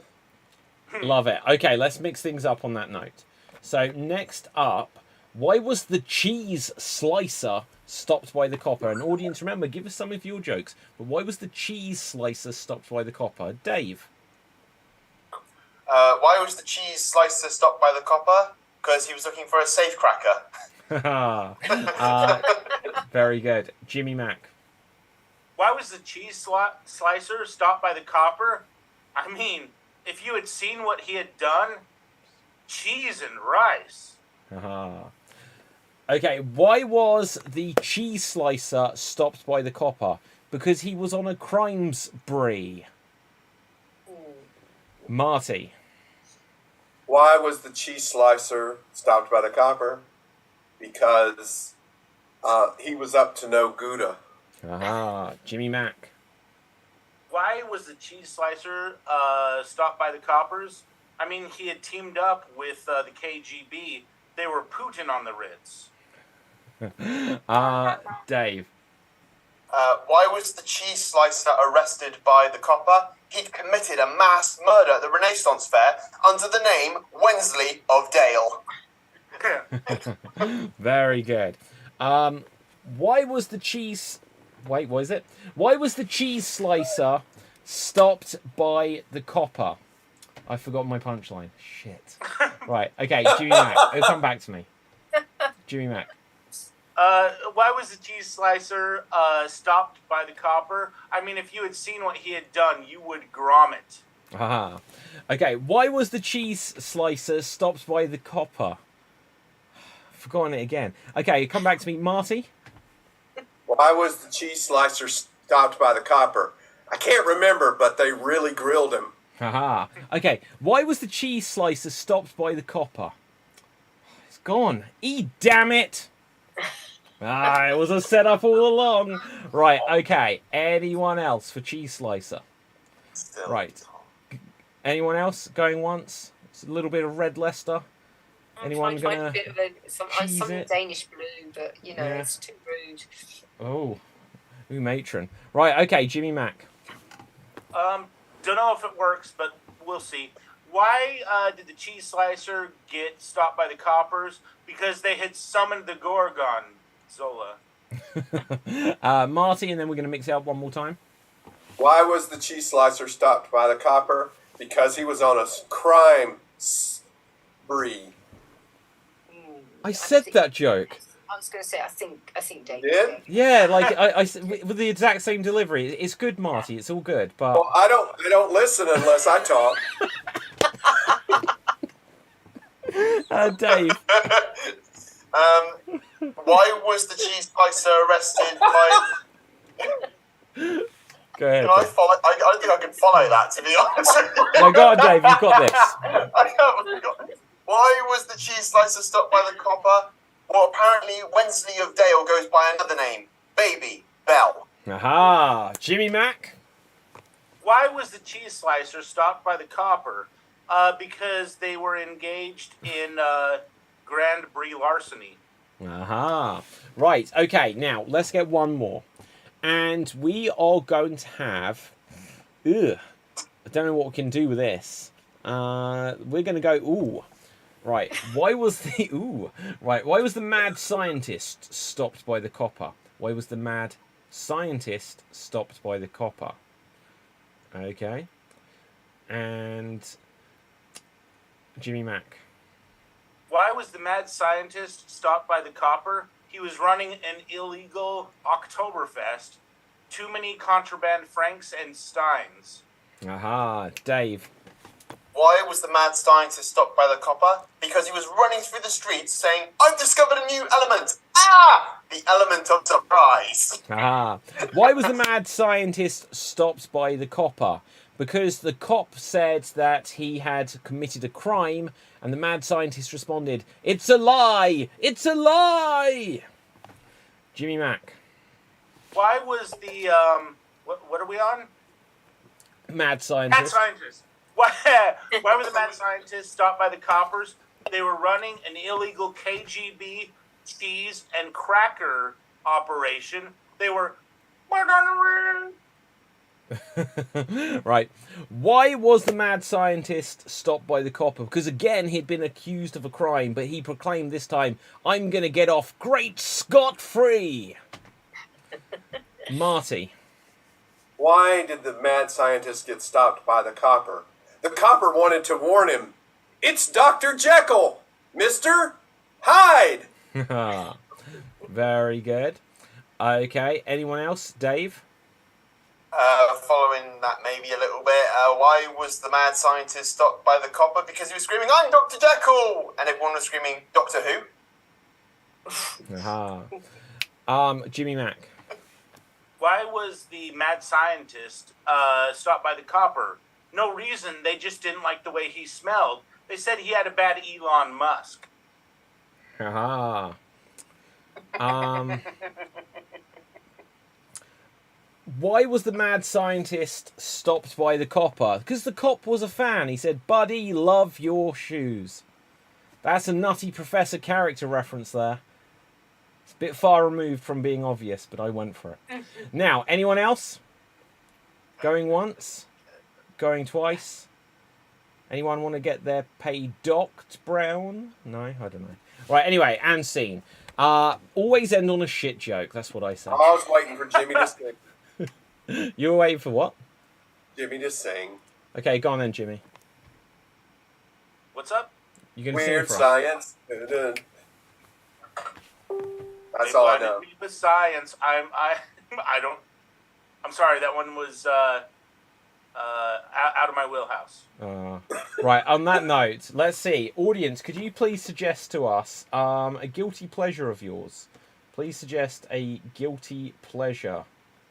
Love it. Okay, let's mix things up on that note. So next up, why was the cheese slicer stopped by the copper? And audience, remember, give us some of your jokes. But why was the cheese slicer stopped by the copper? Dave. Why was the cheese slicer stopped by the copper? Because he was looking for a safe cracker. Very good. Jimmy Mac. Why was the cheese slicer stopped by the copper? I mean, if you had seen what he had done, cheese and rice. Okay, why was the cheese slicer stopped by the copper? Because he was on a crime spree. Marty. Why was the cheese slicer stopped by the copper? Because he was up to no Gouda. Jimmy Mac. Why was the cheese slicer stopped by the coppers? I mean, he had teamed up with the KGB. They were Putin on the Ritz. Dave. Why was the cheese slicer arrested by the copper? He'd committed a mass murder at the Renaissance Fair under the name Wensley of Dale. Very good. Why was the cheese... Wait, what is it? Why was the cheese slicer stopped by the copper? I forgot my punchline. Shit. Right, okay, Jimmy Mac. It'll come back to me. Jimmy Mac. Why was the cheese slicer stopped by the copper? I mean, if you had seen what he had done, you would grom it. Okay, why was the cheese slicer stopped by the copper? Forgotten it again. Okay, come back to me. Marty? Why was the cheese slicer stopped by the copper? I can't remember, but they really grilled him. Okay, why was the cheese slicer stopped by the copper? It's gone. Damn it! It was a setup all along. Right, okay. Anyone else for cheese slicer? Right. Anyone else going once? It's a little bit of red Leicester. Anyone going gonna a bit of something Danish blue, but it's too rude. Oh, matron. Right, okay, Jimmy Mac. Don't know if it works, but we'll see. Why did the cheese slicer get stopped by the coppers? Because they had summoned the Gorgonzola. Marty, and then we're going to mix it up one more time. Why was the cheese slicer stopped by the copper? Because he was on a crime spree. I said that joke. I was going to say, I think David Did? Yeah, like I with the exact same delivery. It's good, Marty. It's all good. But Well, I don't listen unless I talk. Dave. Why was the cheese slicer arrested by... Go ahead. Can I Dave. follow? I don't think I can follow that, to be honest. No, go on, Dave. You've got this. I haven't got it. Why was the cheese slicer stopped by the copper? Well, apparently Wensley of Dale goes by another name. Baby Bell. Aha. Jimmy Mac. Why was the cheese slicer stopped by the copper? Because they were engaged in Grand Prix larceny. Aha. Right. Okay. Now let's get one more, and we are going to have. I don't know what we can do with this. We're going to go. Ooh. Right. Why was the Right. Why was the mad scientist stopped by the copper? Why was the mad scientist stopped by the copper? Okay. And Jimmy Mac. Why was the mad scientist stopped by the copper? He was running an illegal Oktoberfest. Too many contraband Franks and Steins. Aha. Dave. Why was the mad scientist stopped by the copper? Because he was running through the streets saying, "I've discovered a new element! Ah! The element of surprise!" Aha. Why was the mad scientist stopped by the copper? Because the cop said that he had committed a crime, and the mad scientist responded, "It's a lie! It's a lie!" Jimmy Mac. Why was the what are we on? Mad scientist. Mad scientist. Why were the mad scientists stopped by the coppers? They were running an illegal KGB cheese and cracker operation. They were... Right. Why was the mad scientist stopped by the copper? Because again, he'd been accused of a crime, but he proclaimed this time, "I'm going to get off great scot-free." Marty. Why did the mad scientist get stopped by the copper? The copper wanted to warn him, "It's Dr. Jekyll! Mister, hide!" Very good. Okay, anyone else? Dave? Following that maybe a little bit, why was the mad scientist stopped by the copper? Because he was screaming, "I'm Dr. Jekyll!" And everyone was screaming, "Doctor Who?" Aha. Jimmy Mac. Why was the mad scientist stopped by the copper? No reason. They just didn't like the way he smelled. They said he had a bad Elon Musk. Aha. Why was the mad scientist stopped by the copper? Because the cop was a fan. He said, "Buddy, love your shoes." That's a Nutty Professor character reference there. It's a bit far removed from being obvious, but I went for it. Now, anyone else? Going once? Going twice? Anyone want to get their pay docked, Brown? No? I don't know. Right, anyway, and scene. Always end on a shit joke. That's what I say. I was waiting for Jimmy to sing. You were waiting for what? Jimmy to sing. Okay, go on then, Jimmy. What's up? You're going to sing Weird for us. science. Dun-dun. That's They all I blinded know. me with science. I don't. I'm sorry. That one was out of my wheelhouse. Right, on that note, let's see. Audience, could you please suggest to us a guilty pleasure of yours? Please suggest a guilty pleasure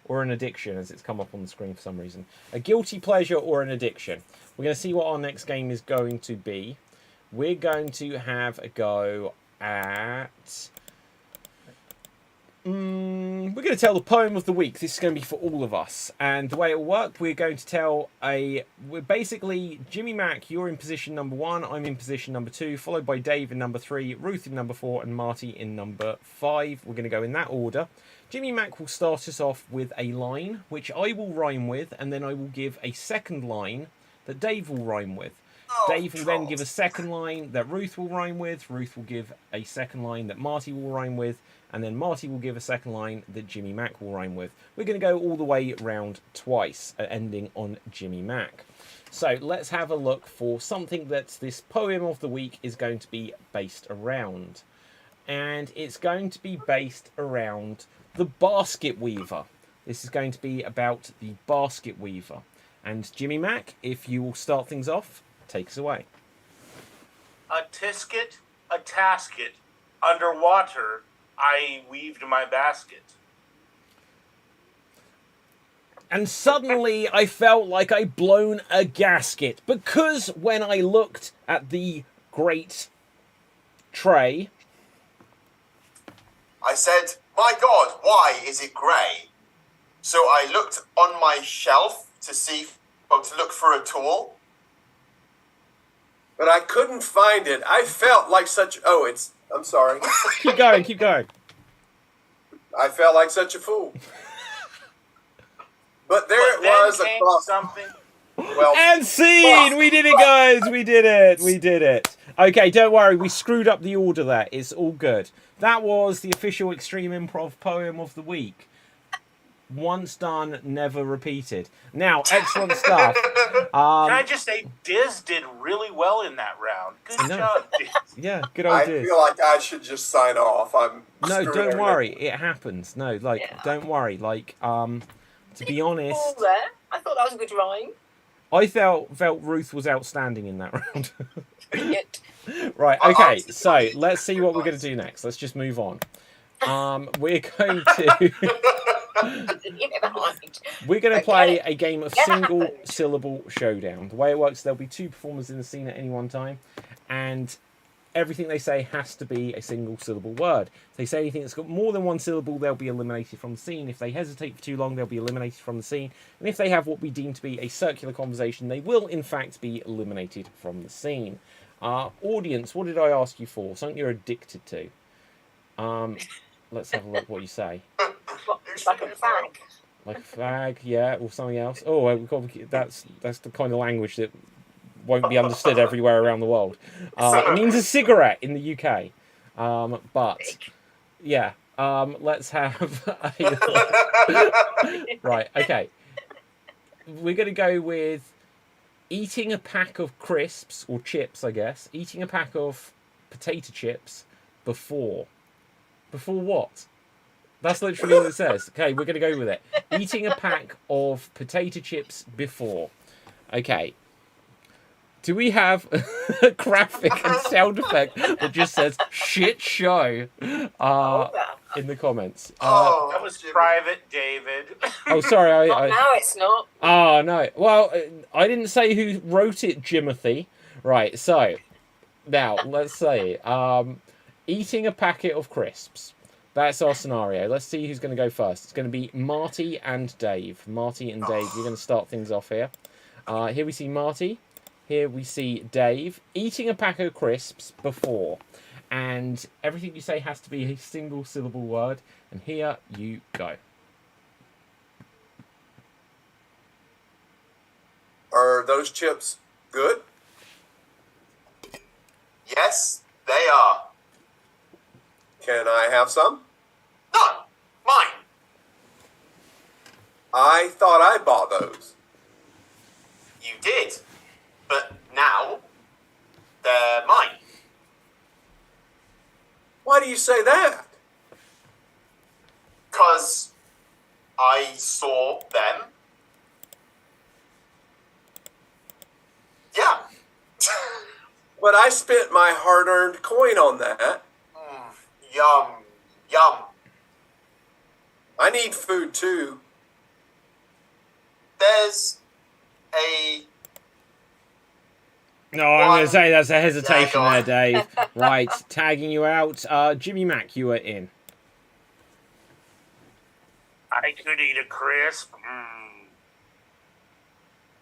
or an addiction, as it's come up on the screen for some reason. A guilty pleasure or an addiction. We're going to see what our next game is going to be. We're going to have a go at... we're going to tell the poem of the week. This is going to be for all of us. And the way it will work, we're going to tell we're basically, Jimmy Mac, you're in position number 1, I'm in position number 2, followed by Dave in number 3, Ruth in number 4, and Marty in number 5. We're going to go in that order. Jimmy Mac will start us off with a line, which I will rhyme with, and then I will give a second line that Dave will rhyme with. Dave will then give a second line that Ruth will rhyme with. Ruth will give a second line that Marty will rhyme with. And then Marty will give a second line that Jimmy Mac will rhyme with. We're going to go all the way round twice, ending on Jimmy Mac. So let's have a look for something that this poem of the week is going to be based around. And it's going to be based around the basket weaver. This is going to be about the basket weaver. And Jimmy Mac, if you will start things off, take us away. A tisket a tasket. Underwater, I weaved my basket. And suddenly I felt like I'd blown a gasket, because when I looked at the great tray, I said, "My God, why is it grey?" So I looked on my shelf to look for a tool. But I couldn't find it. I felt like such... I'm sorry. keep going, keep going. I felt like such a fool. But there But it was then came across... something. Well, And scene! We did it, guys! We did it! We did it. Okay, don't worry. We screwed up the order there. It's all good. That was the official Extreme Improv Poem of the Week. Once done, never repeated. Now, excellent stuff. Can I just say, Diz did really well in that round. Good job, Diz. Yeah, good old I Diz. feel like I should just sign off. I'm No, screwing don't everything. worry. It happens. No, like, Yeah. don't worry. Like, to be honest, All there. I thought that was a good rhyme. I felt Ruth was outstanding in that round. Brilliant. Right, okay, so let's see what we're going to do next. Let's just move on. We're going to Never mind. we're going to Okay. play a game of Yeah. single syllable showdown. The way it works, there'll be 2 performers in the scene at any one time, and everything they say has to be a single syllable word. If they say anything that's got more than 1 syllable, they'll be eliminated from the scene. If they hesitate for too long, they'll be eliminated from the scene. And if they have what we deem to be a circular conversation, they will in fact be eliminated from the scene. Audience, what did I ask you for? Something you're addicted to. Let's have a look what you say. Like a fag. Like a fag, yeah, or something else. Oh, that's the kind of language that won't be understood everywhere around the world. It means a cigarette in the UK. But yeah, let's have a right. Okay, we're gonna go with eating a pack of crisps or chips, I guess. Eating a pack of potato chips before what? That's literally what it says. Okay, we're going to go with it. Eating a pack of potato chips before. Okay. Do we have a graphic and sound effect that just says shit show in the comments? That was private, David. Oh, sorry. Now it's not. Oh, no. Well, I didn't say who wrote it, Jimothy. Right, so now let's say eating a packet of crisps. That's our scenario. Let's see who's going to go first. It's going to be Marty and Dave. Marty and Dave, you're going to start things off here. Here we see Marty. Here we see Dave eating a pack of crisps before. And everything you say has to be a single syllable word. And here you go. Are those chips good? Yes, they are. Can I have some? No, mine. I thought I bought those. You did, but now they're mine. Why do you say that? 'Cause I saw them. Yeah. But I spent my hard-earned coin on that. Yum, yum. I need food too. There's a... No, I'm going to say that's a Yeah, hesitation go on. there, Dave. Right, tagging you out. Jimmy Mac, you are in. I could eat a crisp.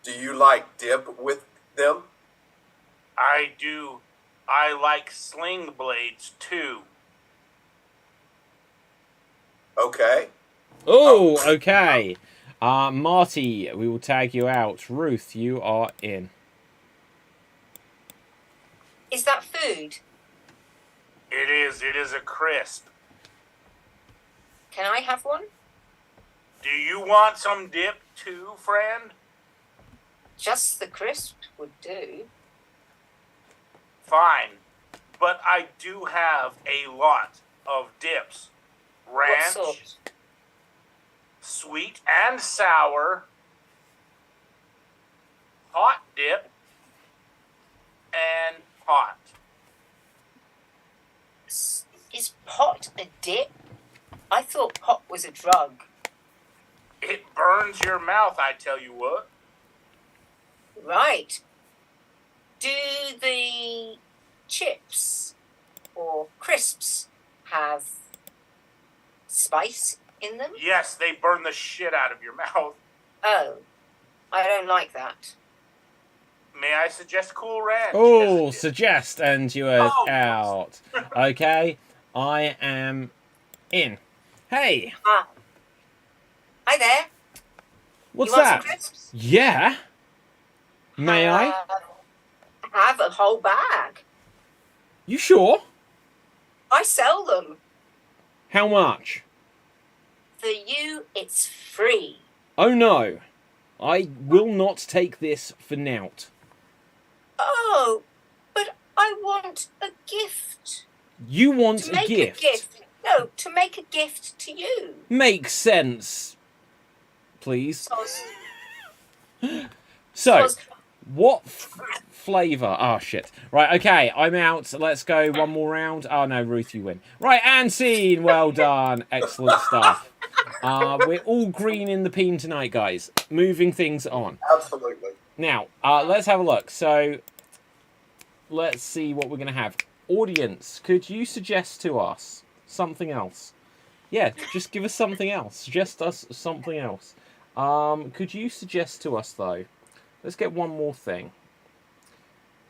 Do you like dip with them? I do. I like sling blades too. Okay. Oh, okay. Marty, we will tag you out. Ruth, you are in. Is that food? It is. It is a crisp. Can I have one? Do you want some dip too, friend? Just the crisp would do. Fine. But I do have a lot of dips. What Ranch, sort? sweet and sour, hot dip, and hot. was a drug. It burns your mouth, I tell you what. Right. Do the chips or crisps have spice in them? Yes, they burn the shit out of your mouth. Oh, I don't like that. May I suggest Cool Ranch? Oh, suggest, and you are Oh, out. Okay, I am in. Hey, Hi there. what's you want that? some crisps? Yeah. May I? Have a whole bag. You sure? I sell them. How much? For you, it's free. Oh no, I will not take this for nout. Oh, but I want a gift. You want To a make gift? a gift. No, to make a gift to you. Makes sense. Please. Soz. So, Soz. what flavour? Oh, shit. Right, okay, I'm out. Let's go one more round. Oh, no, Ruth, you win. Right, and scene. Well done. Excellent stuff. We're all green in the peen tonight, guys. Moving things on. Absolutely. Now, let's have a look. So, let's see what we're going to have. Audience, could you suggest to us something else? Yeah, just give us something else. Suggest us something else. Could you suggest to us, though? Let's get one more thing.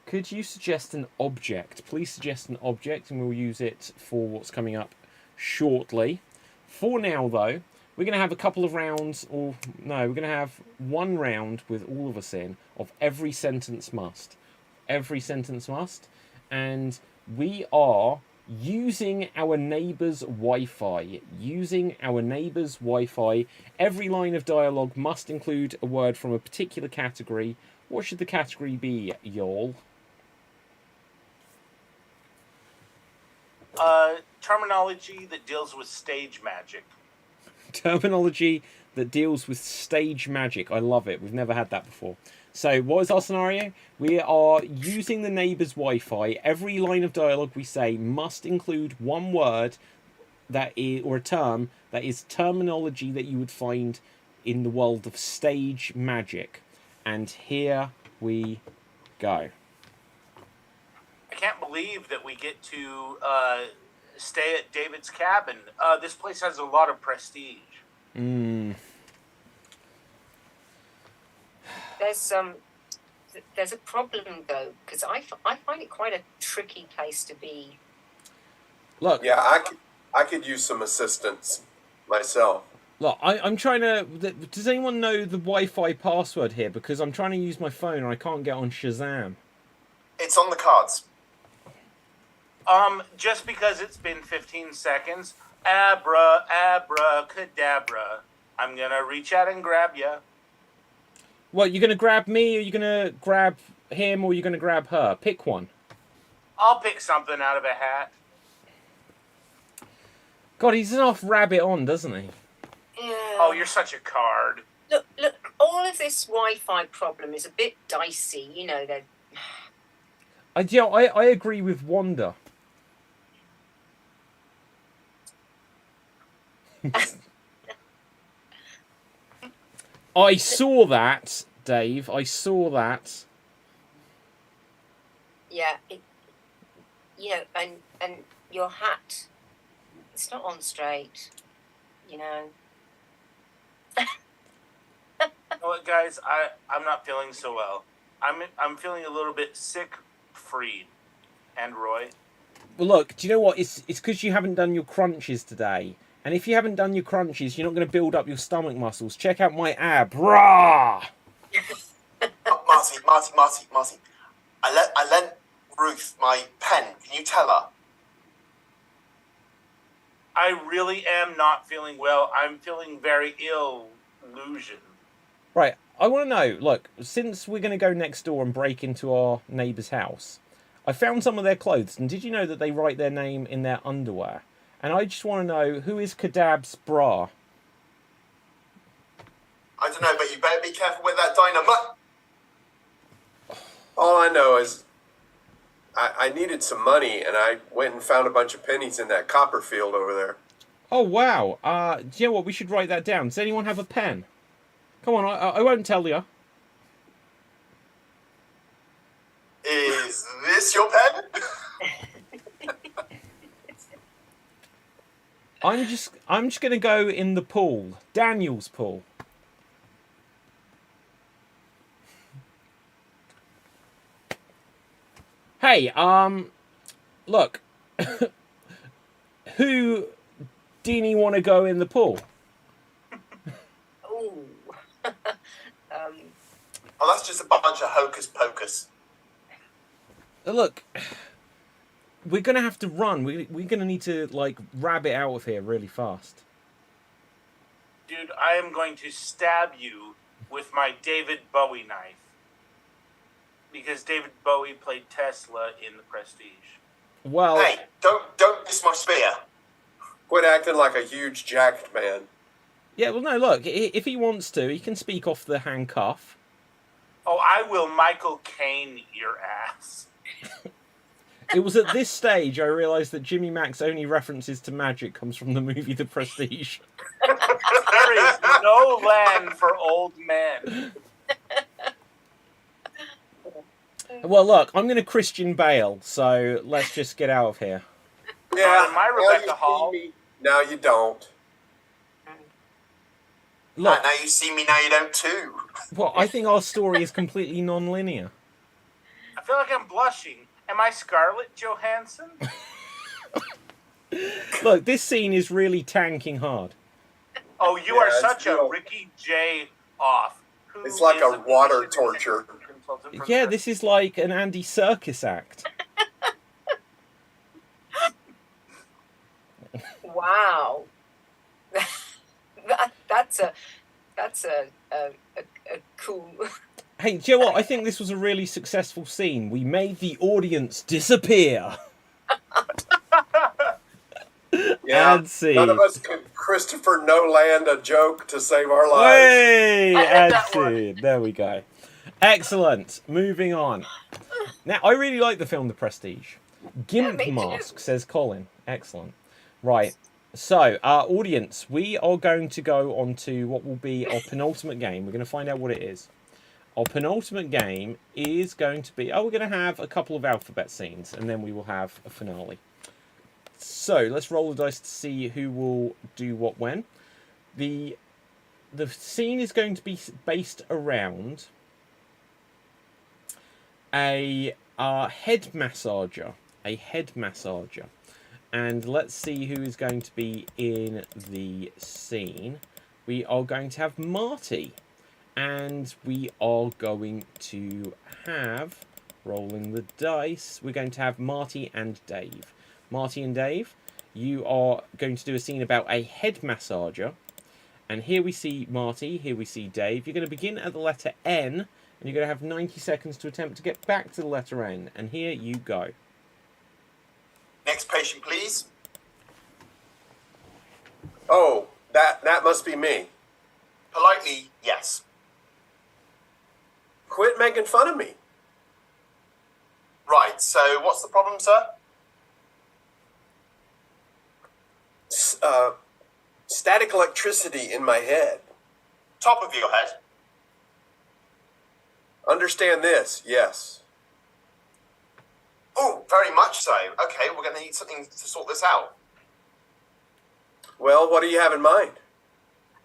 Could you suggest an object? Please suggest an object, and we'll use it for what's coming up shortly. For now, though, we're going to have a couple of rounds, or no, we're going to have one round with all of us in of every sentence must. Every sentence must. And we are using our neighbour's Wi-Fi. Using our neighbour's Wi-Fi. Every line of dialogue must include a word from a particular category. What should the category be, y'all? Terminology that deals with stage magic. Terminology that deals with stage magic. I love it. We've never had that before. So, what is our scenario? We are using the neighbour's Wi-Fi. Every line of dialogue we say must include one word that is, or a term that is terminology that you would find in the world of stage magic. And here we go. I can't believe that we get to stay at David's cabin. This place has a lot of prestige. There's a problem though, because I find it quite a tricky place to be. Look. Yeah, I could use some assistance myself. Look, I'm trying to... Does anyone know the Wi-Fi password here? Because I'm trying to use my phone and I can't get on Shazam. It's on the cards. Just because it's been 15 seconds, abracadabra, I'm gonna reach out and grab you. What, you're going to grab me, or you're going to grab him, or you're going to grab her? Pick one. I'll pick something out of a hat. God, he's an off rabbit on, doesn't he? Yeah. Oh, you're such a card. Look, all of this Wi-Fi problem is a bit dicey, you know, that I agree with Wanda. I saw that, Dave. I saw that. yeah, and your hat, it's not on straight, you know. You know what, guys? I'm not feeling so well. I'm feeling a little bit sick, Freed and Roy. Well, look, do you know what? It's because you haven't done your crunches today. And if you haven't done your crunches, you're not going to build up your stomach muscles. Check out my ab. Rah! Marty. I lent Ruth my pen. Can you tell her? I really am not feeling well. I'm feeling very ill. Illusion. Right, I want to know, look, since we're going to go next door and break into our neighbour's house, I found some of their clothes, and did you know that they write their name in their underwear? And I just want to know, who is Kadab's bra? I don't know, but you better be careful with that dynamite. All I know is I needed some money, and I went and found a bunch of pennies in that copper field over there. Oh, wow. Do you know what? We should write that down. Does anyone have a pen? Come on, I won't tell you. Is this your pen? I'm just going to go in the pool. Daniel's pool. Hey, look. Who didn't want to go in the pool? Ooh. Oh, that's just a bunch of hocus pocus. Look, we're going to have to run. We're going to need to, like, rabbit out of here really fast. Dude, I am going to stab you with my David Bowie knife. Because David Bowie played Tesla in The Prestige. Well, Hey, don't miss my spear. Quit acting like a huge jacked man. yeah, well, no, look, if he wants to, he can speak off the handcuff. Oh, I will Michael Caine your ass. It was at this stage I realised that Jimmy Mac's only references to magic comes from the movie The Prestige. There is no land for old men. Well, look, I'm going to Christian Bale, so let's just get out of here. Yeah, Am I now you Rebecca see Hall? me, now you don't. Look, Now you see me, now you don't too. well, I think our story is completely non-linear. I feel like I'm blushing. Am I Scarlett Johansson? Look, this scene is really tanking hard. Oh, you Yeah, are it's such a real. Ricky J. Off. Who It's like is a water music torture. consultant for Yeah, the- this is like an Andy Serkis act. Wow. That's a cool. Hey, do you know what? I think this was a really successful scene. We made the audience disappear. Yeah, And see. none of us could Christopher Nolan a joke to save our lives. Hey, I love and that one. see. There we go. Excellent. Moving on. Now, I really like the film The Prestige. Gimp me too. mask, says Colin. Excellent. Right. So, our audience, we are going to go on to what will be our penultimate game. We're going to find out what it is. Our penultimate game is going to be... we're going to have a couple of alphabet scenes, and then we will have a finale. So, let's roll the dice to see who will do what when. The scene is going to be based around a head massager. A head massager. And let's see who is going to be in the scene. We are going to have Marty. And we are going to have, rolling the dice, we're going to have Marty and Dave. Marty and Dave, you are going to do a scene about a head massager. And here we see Marty, here we see Dave. You're going to begin at the letter N, and you're going to have 90 seconds to attempt to get back to the letter N. And here you go. Next patient, please. Oh, that must be me. Politely, yes. Quit making fun of me. Right, so what's the problem, sir? Static electricity in my head. Top of your head. Understand this, yes. Oh, very much so. Okay, we're going to need something to sort this out. Well, what do you have in mind?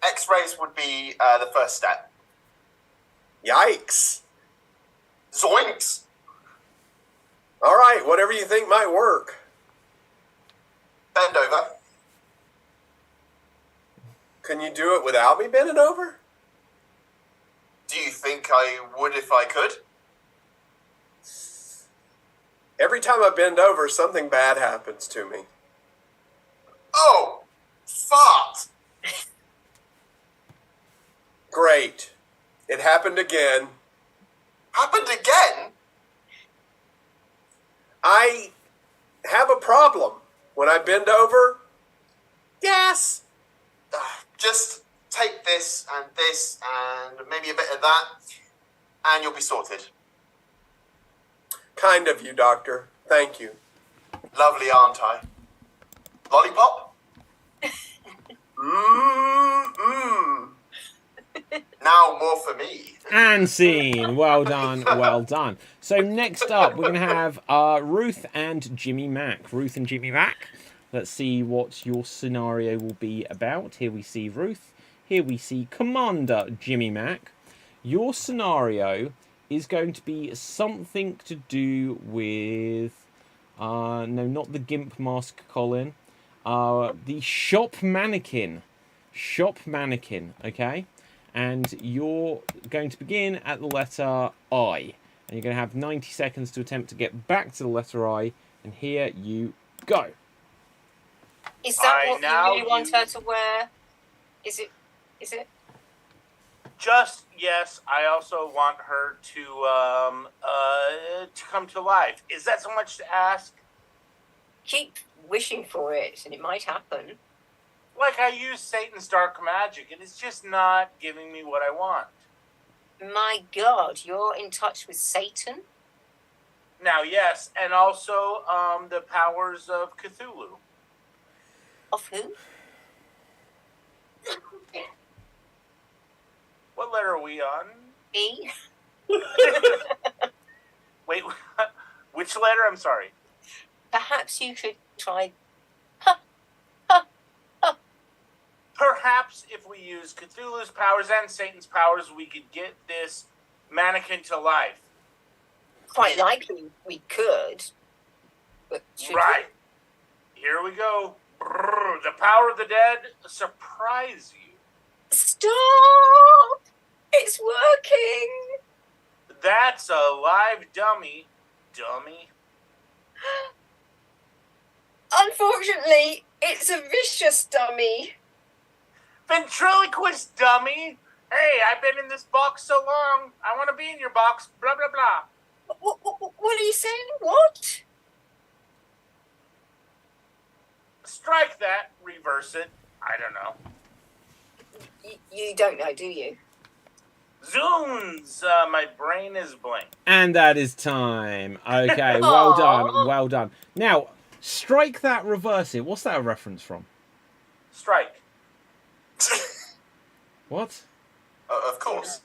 X-rays would be the first step. Yikes. Zoinks! All right, whatever you think might work. Bend over. Can you do it without me bending over? Do you think I would if I could? Every time I bend over, something bad happens to me. Oh! Fart! Great. It happened again. Happened again? I have a problem. When I bend over, gas. Just take this and maybe a bit of that, and you'll be sorted. Kind of you, doctor. Thank you. Lovely, aren't I? Lollipop? Now more for me. And scene. Well done, well done. So next up, we're going to have Ruth and Jimmy Mac. Ruth and Jimmy Mac. Let's see what your scenario will be about. Here we see Ruth. Here we see Commander Jimmy Mac. Your scenario is going to be something to do with... no, not the Gimp Mask, Colin. The shop mannequin. Shop mannequin, okay? And you're going to begin at the letter I. And you're going to have 90 seconds to attempt to get back to the letter I. And here you go. Is that what you really want her to wear? Is it? Just, yes, I also want her to come to life. Is that so much to ask? Keep wishing for it, and it might happen. Like, I use Satan's dark magic, and it's just not giving me what I want. My God, you're in touch with Satan? Now, yes, and also the powers of Cthulhu. Of who? What letter are we on? E? Wait, which letter? I'm sorry. Perhaps you should try... Perhaps if we use Cthulhu's powers and Satan's powers, we could get this mannequin to life. Quite likely we could. But Right. Here we go. Brrr, the power of the dead surprise you. Stop! It's working! That's a live dummy. Dummy. Unfortunately, it's a vicious dummy. Ventriloquist dummy. Hey, I've been in this box so long. I want to be in your box. Blah, blah, blah. What are you saying? What? Strike that. Reverse it. I don't know. You don't know, do you? Zoons! My brain is blank. And that is time. Okay, well done, well done. Now, strike that, reverse it. What's that a reference from? Strike. What? Of course.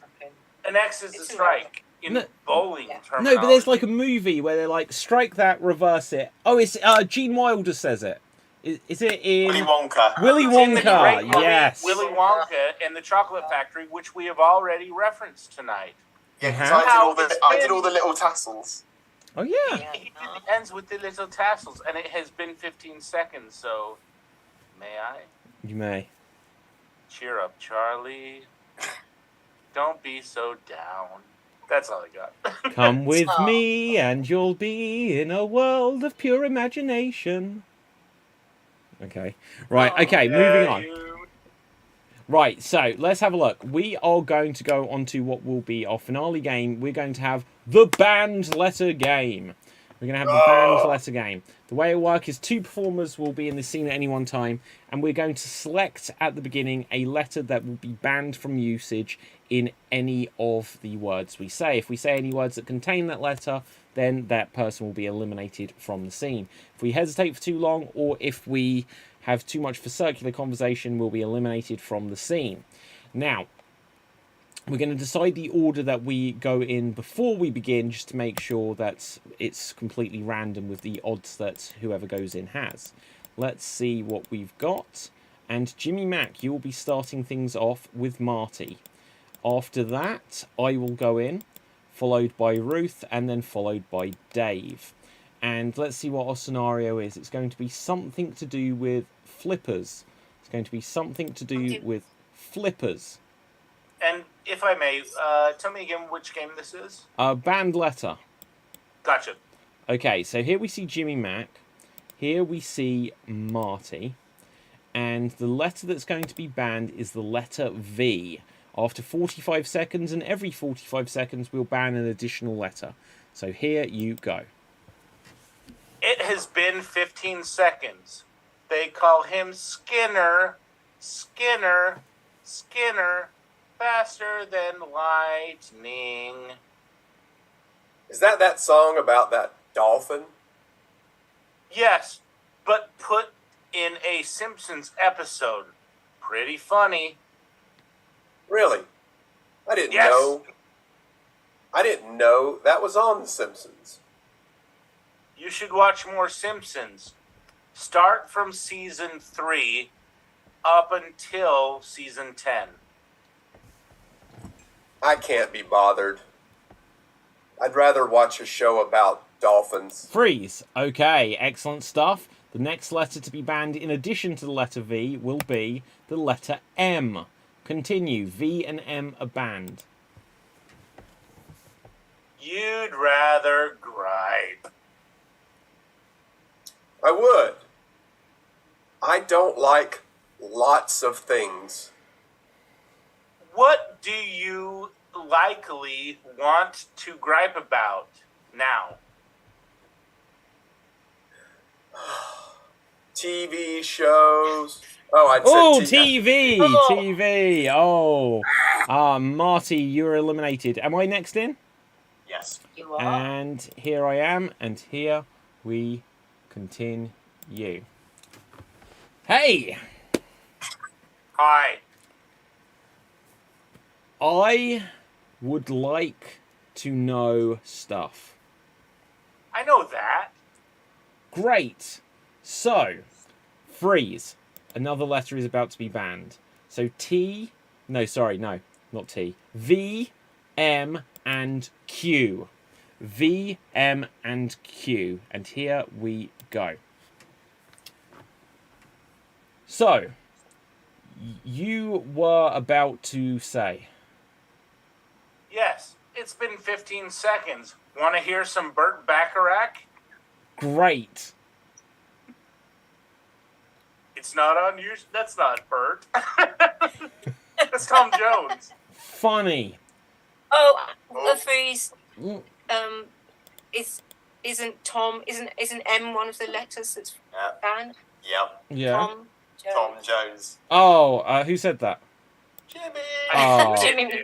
An X is a strike in No- bowling Yeah. terminology. No, but there's like a movie where they're like, strike that, reverse it. Oh, it's Gene Wilder says it. Is it in... Willy Wonka. Willy It's in the great Wonka, movie yes. Willy Wonka and the Chocolate Factory, which we have already referenced tonight. Yeah, 'cause Uh-huh. I did all the little tassels. Oh, yeah. It ends with the little tassels, and it has been 15 seconds, so may I? You may. Cheer up, Charlie. Don't be so down. That's all I got. Come with me and you'll be in a world of pure imagination. Okay. Right, okay, moving on. Right, so let's have a look. We are going to go on to what will be our finale game. We're going to have the banned letter game. We're going to have the banned letter game. The way it works is 2 performers will be in the scene at any one time, and we're going to select at the beginning a letter that will be banned from usage in any of the words we say. If we say any words that contain that letter, then that person will be eliminated from the scene. If we hesitate for too long, or if we have too much for circular conversation, we'll be eliminated from the scene. Now, we're going to decide the order that we go in before we begin, just to make sure that it's completely random with the odds that whoever goes in has. Let's see what we've got. And Jimmy Mac, you will be starting things off with Marty. After that, I will go in, followed by Ruth, and then followed by Dave. And let's see what our scenario is. It's going to be something to do with flippers. It's going to be something to do with flippers. And if I may, tell me again which game this is. Banned letter. Gotcha. Okay, so here we see Jimmy Mac. Here we see Marty. And the letter that's going to be banned is the letter V. After 45 seconds, and every 45 seconds, we'll ban an additional letter. So here you go. It has been 15 seconds. They call him Skinner. Skinner. Skinner. Faster than lightning. Is that song about that dolphin? Yes, but put in a Simpsons episode. pretty funny. Really? I didn't Yes. know. I didn't know that was on The Simpsons. You should watch more Simpsons. Start from season 3 up until season 10. I can't be bothered. I'd rather watch a show about dolphins. Freeze. Okay, excellent stuff. The next letter to be banned in addition to the letter V will be the letter M. Continue. V and M are banned. You'd rather gripe. I would. I don't like lots of things. What do you likely want to gripe about now? TV shows. Oh, I'd Oh, said TV! Oh. TV! Oh. Marty, you're eliminated. Am I next in? Yes. You are. And here I am, and here we continue. Hey! Hi. I would like to know stuff. I know that. Great. So, freeze. Another letter is about to be banned. So T, no, sorry, no, not T. V, M, and Q. V, M, and Q. And here we go. So, you were about to say. Yes, it's been 15 seconds. Want to hear some Burt Bacharach? Great. It's not on you. That's not Burt. That's Tom Jones. Funny. Oh, the freeze. Mm. Isn't M one of the letters that's Yeah. banned? Yep. Yeah. Tom Jones. Tom Jones. Oh, who said that? Jimmy. Oh. Jimmy.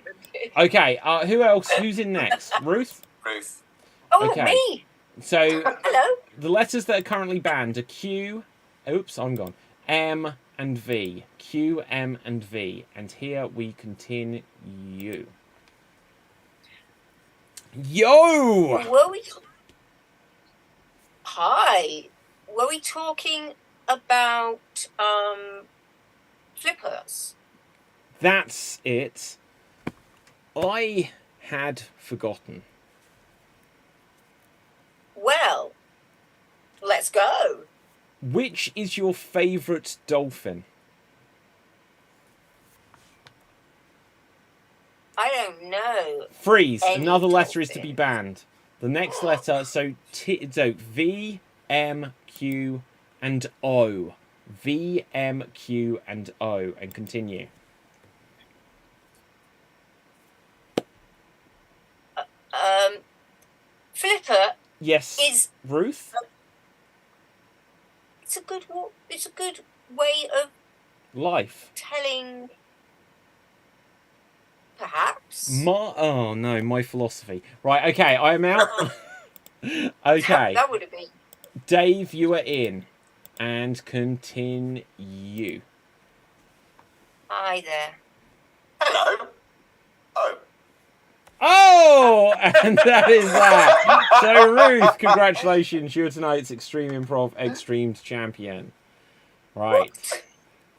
Okay, who else? Who's in next? Ruth? Ruth. Oh, Okay. me. So, Hello. the letters that are currently banned are Q, oops, I'm gone, M and V. Q, M, and V. And here we continue. Yo! Were we? Hi. Were we talking about flippers? That's it. I had forgotten. Well, let's go. Which is your favourite dolphin? I don't know. Freeze. Any Another letter is to dolphin. be banned. The next letter, so V, M, Q, and O. V, M, Q, and O. And continue. Flipper Yes, is. Ruth? It's a good. It's a good way of Life. telling. Perhaps. Oh, no, my philosophy. Right, okay, I am out. Okay, That would have been. Dave, you are in. And continue. Hi there. Hello. Oh. Oh, and that is that. So, Ruth, congratulations. You're tonight's Extreme Improv XStreamed champion. Right.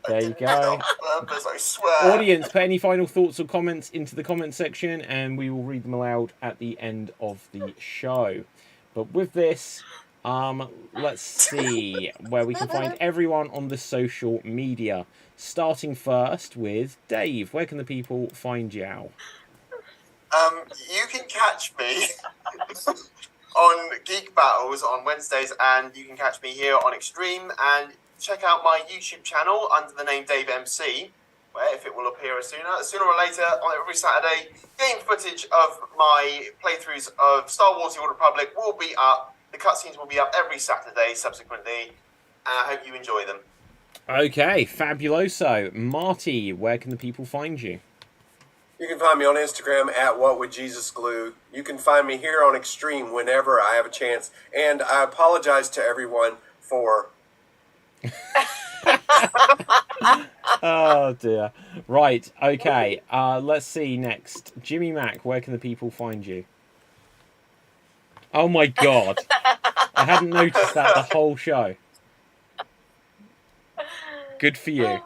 There you go. On purpose, I swear. Audience, put any final thoughts or comments into the comment section, and we will read them aloud at the end of the show. But with this, let's see where we can find everyone on the social media. Starting first with Dave. Where can the people find you? You can catch me on Geek Battles on Wednesdays, and you can catch me here on Extreme, and check out my YouTube channel under the name Dave MC, where, if it will appear sooner or later, on every Saturday, game footage of my playthroughs of Star Wars: The Old Republic will be up. The cutscenes will be up every Saturday subsequently, and I hope you enjoy them. Okay, fabuloso. Marty, where can the people find you? You can find me on Instagram at WhatWouldJesusGlue. You can find me here on Extreme whenever I have a chance. And I apologize to everyone for Oh dear. Right. Okay. Let's see next. Jimmy Mac, where can the people find you? Oh my God. I hadn't noticed that the whole show. Good for you.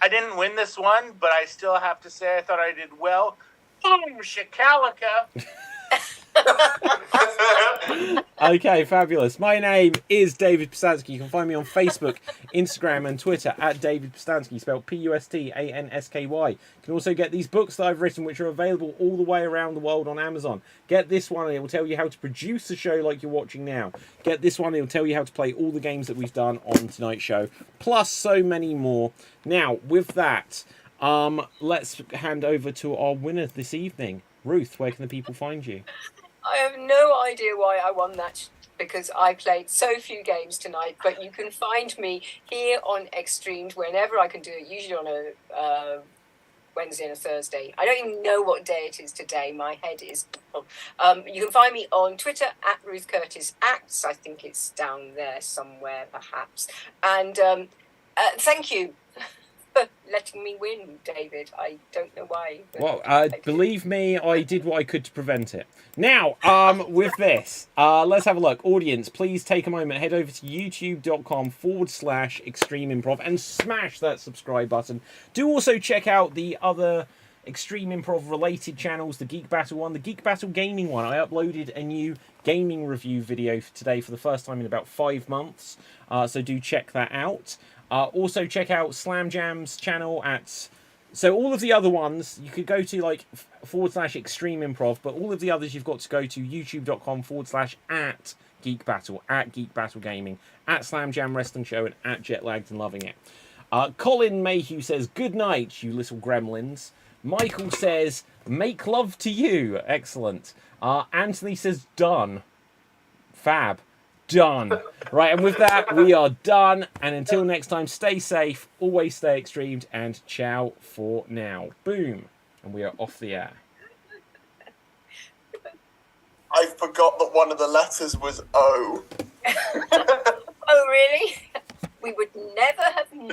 I didn't win this one, but I still have to say I thought I did well. Boom, shakalaka. Okay, fabulous. My name is David Pistansky. You can find me on Facebook, Instagram, and Twitter at David Pistansky, spelled Pustansky. You can also get these books that I've written, which are available all the way around the world on Amazon. Get this one, and it will tell you how to produce a show like you're watching now. Get this one, it will tell you how to play all the games that we've done on tonight's show, plus so many more. Now, with that, let's hand over to our winner this evening. Ruth, where can the people find you? I have no idea why I won that, because I played so few games tonight, but you can find me here on XStreamed whenever I can do it, usually on a Wednesday and a Thursday. I don't even know what day it is today. My head is... you can find me on Twitter at Ruth Curtis Acts. I think it's down there somewhere, perhaps. And thank you for letting me win, David. I don't know why. Well, believe me, I did what I could to prevent it. Now, with this, let's have a look. Audience, please take a moment, head over to youtube.com/Extreme Improv and smash that subscribe button. Do also check out the other Extreme Improv related channels, the Geek Battle one, the Geek Battle Gaming one. I uploaded a new gaming review video for today for the first time in about 5 months, so do check that out. Also check out Slam Jam's channel at... So all of the other ones, you could go to like /Extreme Improv, but all of the others you've got to go to youtube.com/at Geek Battle, at Geek Battle Gaming, at Slam Jam Wrestling Show, and at Jetlagged and Loving It. Colin Mayhew says, good night, you little gremlins. Michael says, make love to you. Excellent. Anthony says, done. Fab. Done. Right, and with that, we are done. And until next time, stay safe, always stay extremed, and ciao for now. Boom. And we are off the air. I forgot that one of the letters was O. Oh, really? We would never have known.